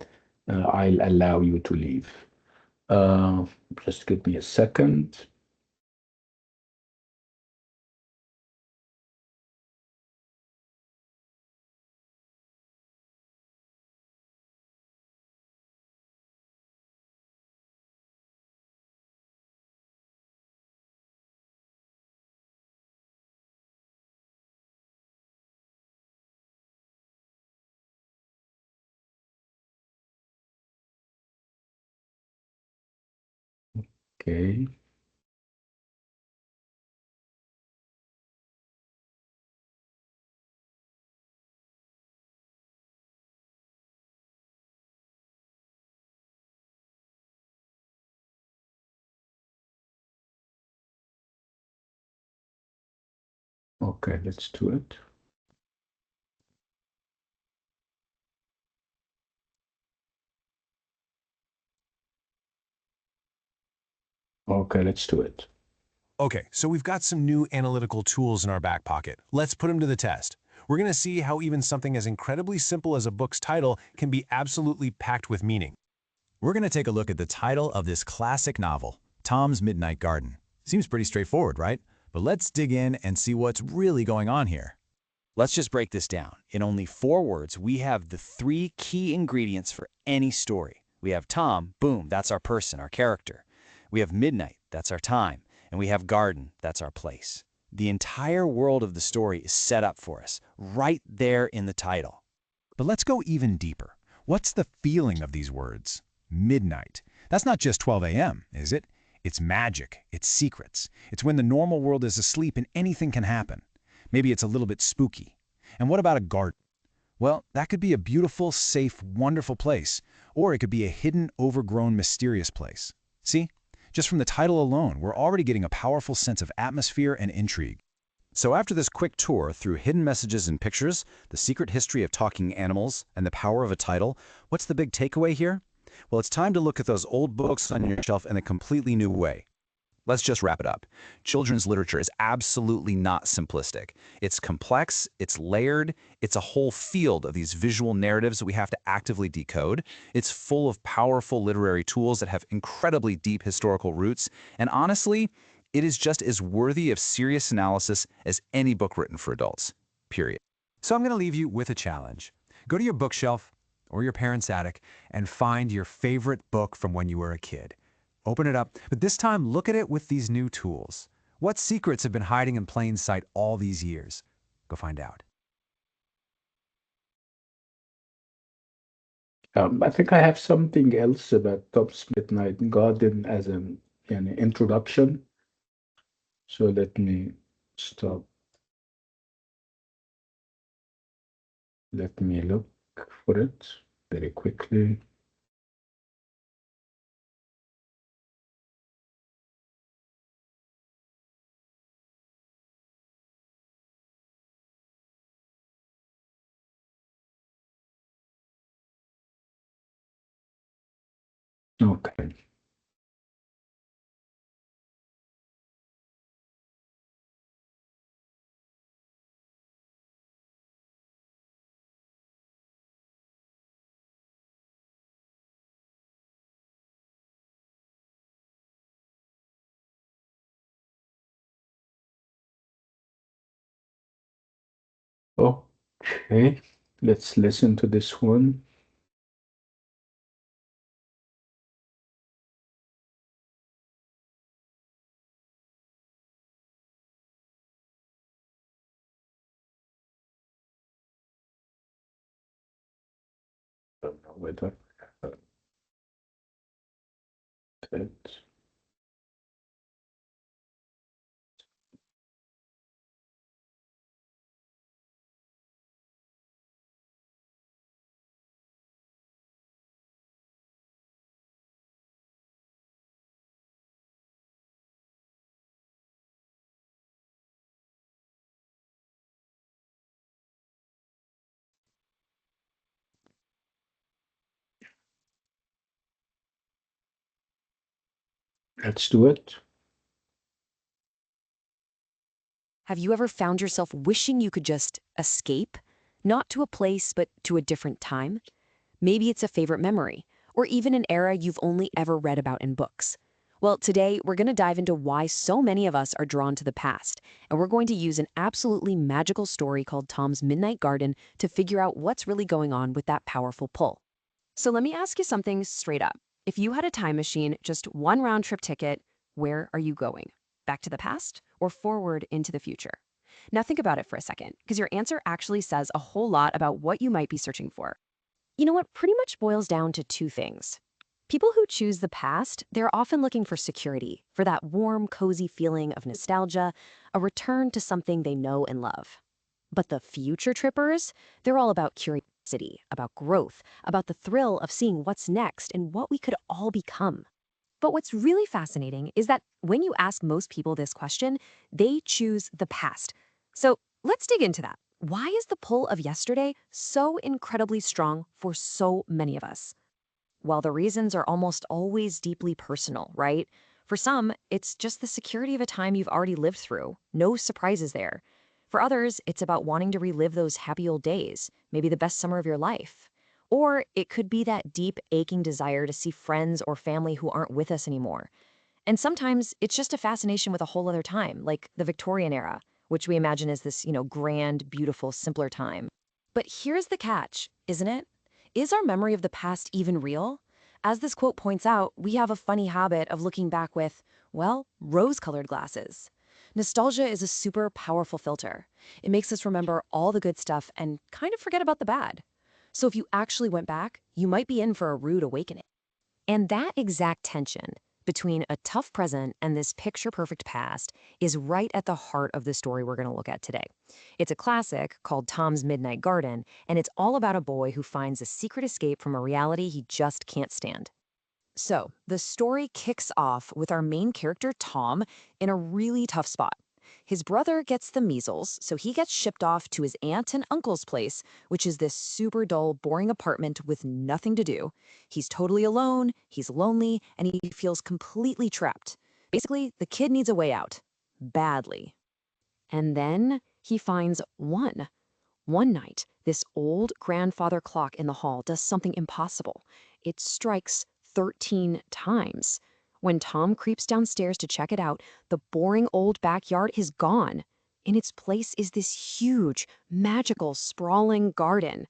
I'll allow you to leave. Uh, just give me a second. Okay. Okay, let's do it. Okay, let's do it. Okay, so we've got some new analytical tools in our back pocket. Let's put them to the test. We're going to see how even something as incredibly simple as a book's title can be absolutely packed with meaning. We're going to take a look at the title of this classic novel, Tom's Midnight Garden. Seems pretty straightforward, right? But let's dig in and see what's really going on here. Let's just break this down. In only 4 words, we have the 3 key ingredients for any story. We have Tom, boom, that's our person, our character. We have midnight, that's our time. And we have garden, that's our place. The entire world of the story is set up for us, right there in the title. But let's go even deeper. What's the feeling of these words? Midnight. That's not just 12 a.m., is it? It's magic. It's secrets. It's when the normal world is asleep and anything can happen. Maybe it's a little bit spooky. And what about a garden? Well, that could be a beautiful, safe, wonderful place, or it could be a hidden, overgrown, mysterious place. See? Just from the title alone, we're already getting a powerful sense of atmosphere and intrigue. So after this quick tour through hidden messages and pictures, the secret history of talking animals, and the power of a title, what's the big takeaway here? Well, it's time to look at those old books on your shelf in a completely new way. Let's just wrap it up. Children's literature is absolutely not simplistic. It's complex, it's layered, it's a whole field of these visual narratives that we have to actively decode. It's full of powerful literary tools that have incredibly deep historical roots, and honestly, it is just as worthy of serious analysis as any book written for adults, period. So I'm going to leave you with a challenge. Go to your bookshelf or your parents' attic and find your favorite book from when you were a kid. Open it up, but this time look at it with these new tools. What secrets have been hiding in plain sight all these years? Go find out. I think I have something else about Tom's Midnight Garden as an introduction. So let me stop. Let me look for it very quickly. Okay. Okay, let's listen to this one. Don't know whether that. Let's do it. Have you ever found yourself wishing you could just escape? Not to a place, but to a different time? Maybe it's a favorite memory, or even an era you've only ever read about in books. Well, today we're going to dive into why so many of us are drawn to the past, and we're going to use an absolutely magical story called Tom's Midnight Garden to figure out what's really going on with that powerful pull. So let me ask you something straight up. If you had a time machine, just one round-trip ticket, where are you going? Back to the past or forward into the future? Now think about it for a second, because your answer actually says a whole lot about what you might be searching for. You know what pretty much boils down to 2 things. People who choose the past, they're often looking for security, for that warm, cozy feeling of nostalgia, a return to something they know and love. But the future trippers, they're all about curiosity, about growth, about the thrill of seeing what's next and what we could all become. But what's really fascinating is that when you ask most people this question, they choose the past. So let's dig into that. Why is the pull of yesterday so incredibly strong for so many of us? Well, the reasons are almost always deeply personal, right? For some, it's just the security of a time you've already lived through. No surprises there. For others, it's about wanting to relive those happy old days, maybe the best summer of your life. Or it could be that deep, aching desire to see friends or family who aren't with us anymore. And sometimes it's just a fascination with a whole other time, like the Victorian era, which we imagine as this, grand, beautiful, simpler time. But here's the catch, isn't it? Is our memory of the past even real? As this quote points out, we have a funny habit of looking back with, well, rose-colored glasses. Nostalgia is a super powerful filter. It makes us remember all the good stuff and kind of forget about the bad. So if you actually went back, you might be in for a rude awakening. And that exact tension between a tough present and this picture-perfect past is right at the heart of the story we're going to look at today. It's a classic called Tom's Midnight Garden, and it's all about a boy who finds a secret escape from a reality he just can't stand. So, the story kicks off with our main character, Tom, in a really tough spot. His brother gets the measles, so he gets shipped off to his aunt and uncle's place, which is this super dull, boring apartment with nothing to do. He's totally alone, he's lonely, and he feels completely trapped. Basically, the kid needs a way out. Badly. And then he finds one. One night, this old grandfather clock in the hall does something impossible. It strikes 13 times. When Tom creeps downstairs to check it out, the boring old backyard is gone. In its place is this huge, magical, sprawling garden.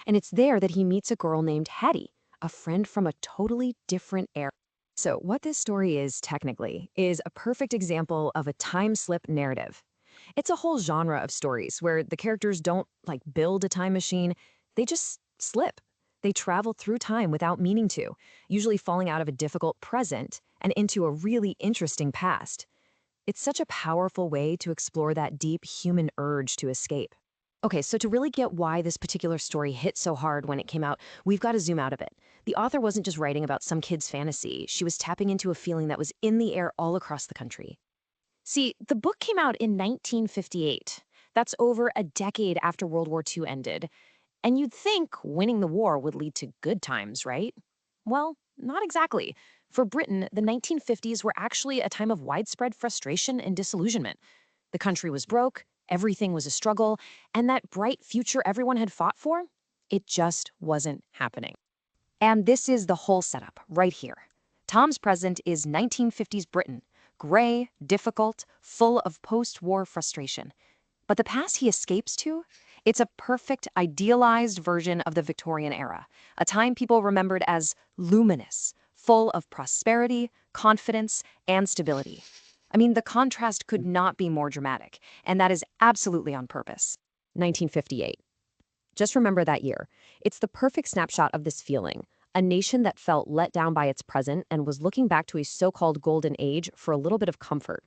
And it's there that he meets a girl named Hetty, a friend from a totally different era. So what this story is, technically, is a perfect example of a time slip narrative. It's a whole genre of stories where the characters don't, build a time machine, they just slip. They travel through time without meaning to, usually falling out of a difficult present and into a really interesting past. It's such a powerful way to explore that deep human urge to escape. Okay, so to really get why this particular story hit so hard when it came out, we've got to zoom out a bit. The author wasn't just writing about some kid's fantasy, she was tapping into a feeling that was in the air all across the country. See, the book came out in 1958. That's over a decade after World War II ended. And you'd think winning the war would lead to good times, right? Well, not exactly. For Britain, the 1950s were actually a time of widespread frustration and disillusionment. The country was broke, everything was a struggle, and that bright future everyone had fought for, it just wasn't happening. And this is the whole setup, right here. Tom's present is 1950s Britain, gray, difficult, full of post-war frustration. But the past he escapes to? It's a perfect, idealized version of the Victorian era, a time people remembered as luminous, full of prosperity, confidence, and stability. I mean, the contrast could not be more dramatic, and that is absolutely on purpose. 1958. Just remember that year. It's the perfect snapshot of this feeling, a nation that felt let down by its present and was looking back to a so-called golden age for a little bit of comfort.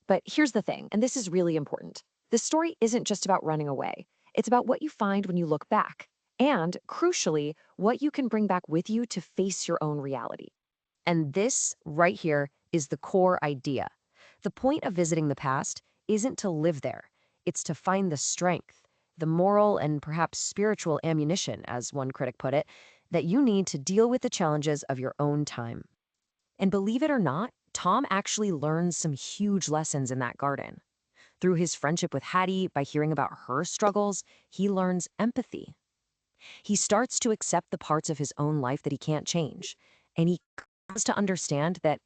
But here's the thing, and this is really important. This story isn't just about running away. It's about what you find when you look back, and, crucially, what you can bring back with you to face your own reality. And this, right here, is the core idea. The point of visiting the past isn't to live there. It's to find the strength, the moral and perhaps spiritual ammunition, as one critic put it, that you need to deal with the challenges of your own time. And believe it or not, Tom actually learns some huge lessons in that garden. Through his friendship with Hattie, by hearing about her struggles, he learns empathy. He starts to accept the parts of his own life that he can't change, and he comes to understand that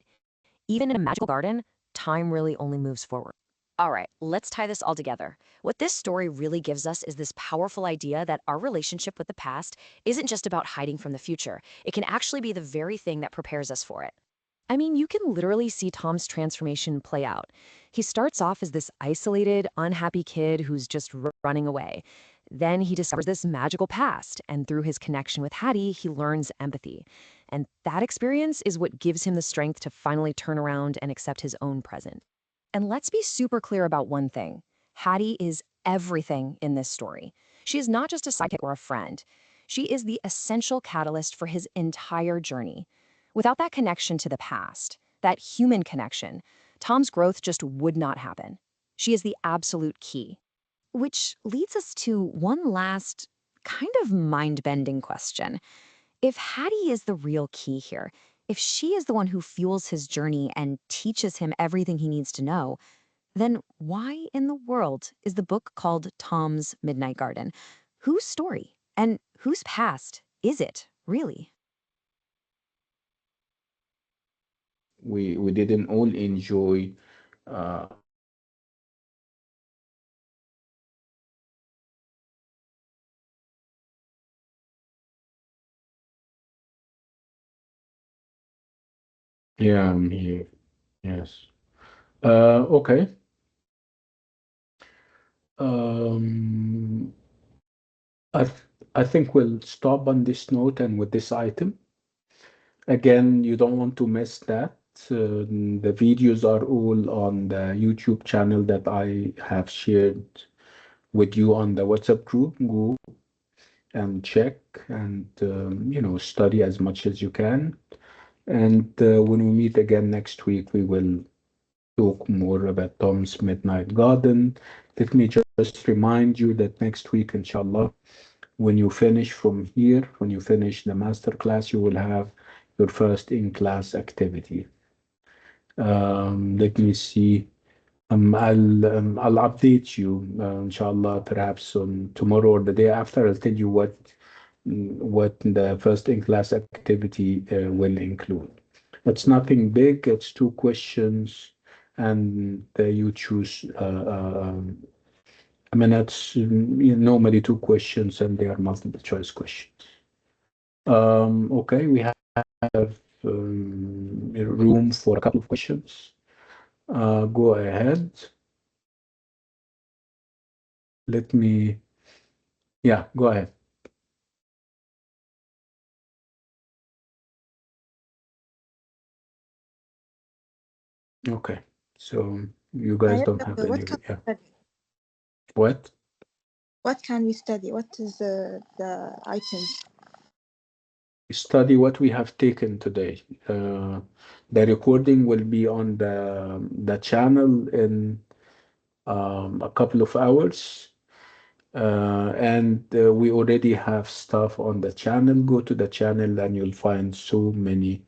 even in a magical garden, time really only moves forward. All right, let's tie this all together. What this story really gives us is this powerful idea that our relationship with the past isn't just about hiding from the future. It can actually be the very thing that prepares us for it. I mean, you can literally see Tom's transformation play out. He starts off as this isolated, unhappy kid who's just running away. Then he discovers this magical past, and through his connection with Hattie, he learns empathy. And that experience is what gives him the strength to finally turn around and accept his own present. And let's be super clear about one thing. Hattie is everything in this story. She is not just a sidekick or a friend. She is the essential catalyst for his entire journey. Without that connection to the past, that human connection, Tom's growth just would not happen. She is the absolute key. Which leads us to one last kind of mind-bending question. If Hattie is the real key here, if she is the one who fuels his journey and teaches him everything he needs to know, then why in the world is the book called Tom's Midnight Garden? Whose story and whose past is it, really? We didn't all enjoy yeah, I'm here. Yes. Okay. Um, I th I think we'll stop on this note and with this item. Again, you don't want to miss that. The videos are all on the YouTube channel that I have shared with you on the WhatsApp group. Go and check and study as much as you can. And when we meet again next week, we will talk more about Tom's Midnight Garden. Let me just remind you that next week, inshallah, when you finish from here, when you finish the master class, you will have your first in-class activity. Let me see. I'll update you, inshallah, perhaps on tomorrow or the day after. I'll tell you what the first in-class activity will include. It's nothing big. It's two questions, and you choose. I mean, it's normally two questions, and they are multiple choice questions. Okay, we have room for a couple of questions. Go ahead. Let me, yeah, go ahead. Okay, so you guys don't have any, yeah. What? What can we study? What is the items? Study what we have taken today. The recording will be on the channel in a couple of hours. And we already have stuff on the channel. Go to the channel and you'll find so many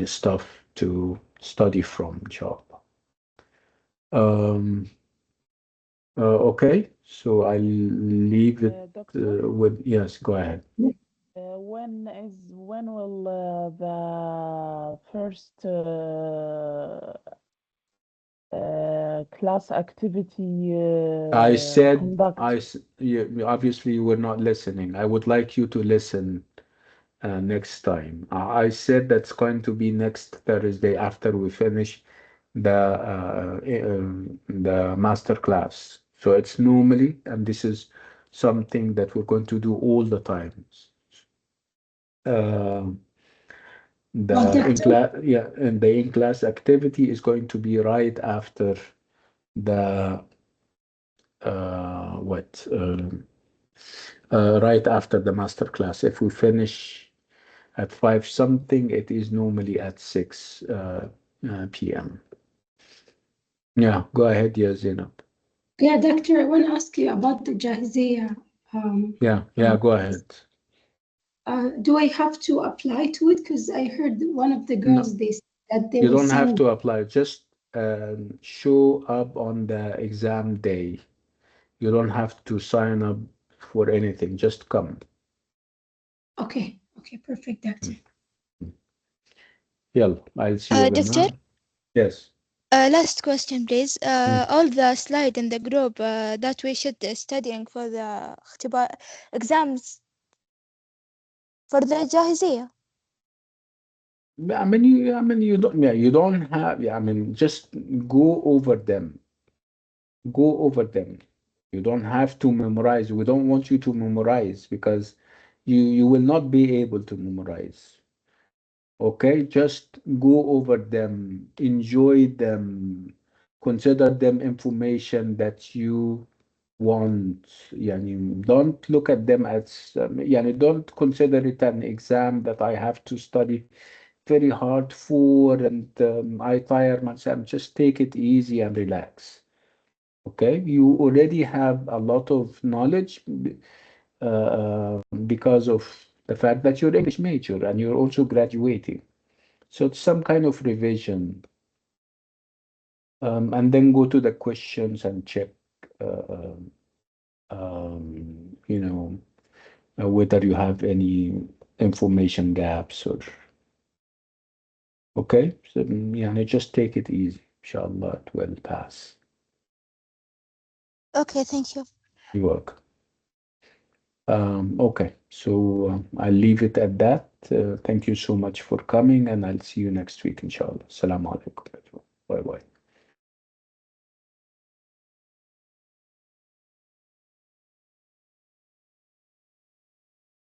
stuff to study from, inshallah. Okay, so I'll leave it Doctor, with, yes, go ahead. when will the first class activity I said, conduct? obviously you were not listening. I would like you to listen next time. I said that's going to be next Thursday after we finish the master class. So it's normally, and this is something that we're going to do all the time. The in-class, yeah, and the in-class activity is going to be right after the right after the master class. If we finish at 5 something, it is normally at 6 p.m. Yeah, go ahead, yeah, Zainab. Yeah, doctor, I want to ask you about the Jahiziyah. Yeah, go ahead. Do I have to apply to it? Because I heard one of the girls, they said that they You will don't have send. to apply, just show up on the exam day. You don't have to sign up for anything, just come. Okay, perfect, doctor. Yeah, I'll see you again Doctor? now. Yes. Last question, please. All the slide in the group that we should studying for the exams for the جاهزية. I mean, you don't. Yeah, you don't have. Yeah, I mean, just go over them. Go over them. You don't have to memorize. We don't want you to memorize because you will not be able to memorize. Okay, just go over them, enjoy them, consider them information that you want. Yani, don't look at them as, yani, don't consider it an exam that I have to study very hard for and I tire myself. Just take it easy and relax. Okay, you already have a lot of knowledge because of the fact that you're English major and you're also graduating. So it's some kind of revision. And then go to the questions and check, you know, whether you have any information gaps or, okay? So, yeah, just take it easy. Inshallah, it will pass. Okay, thank you. You're welcome. Okay, so I'll leave it at that. Thank you so much for coming, and I'll see you next week, inshallah. Assalamu alaikum. Bye bye.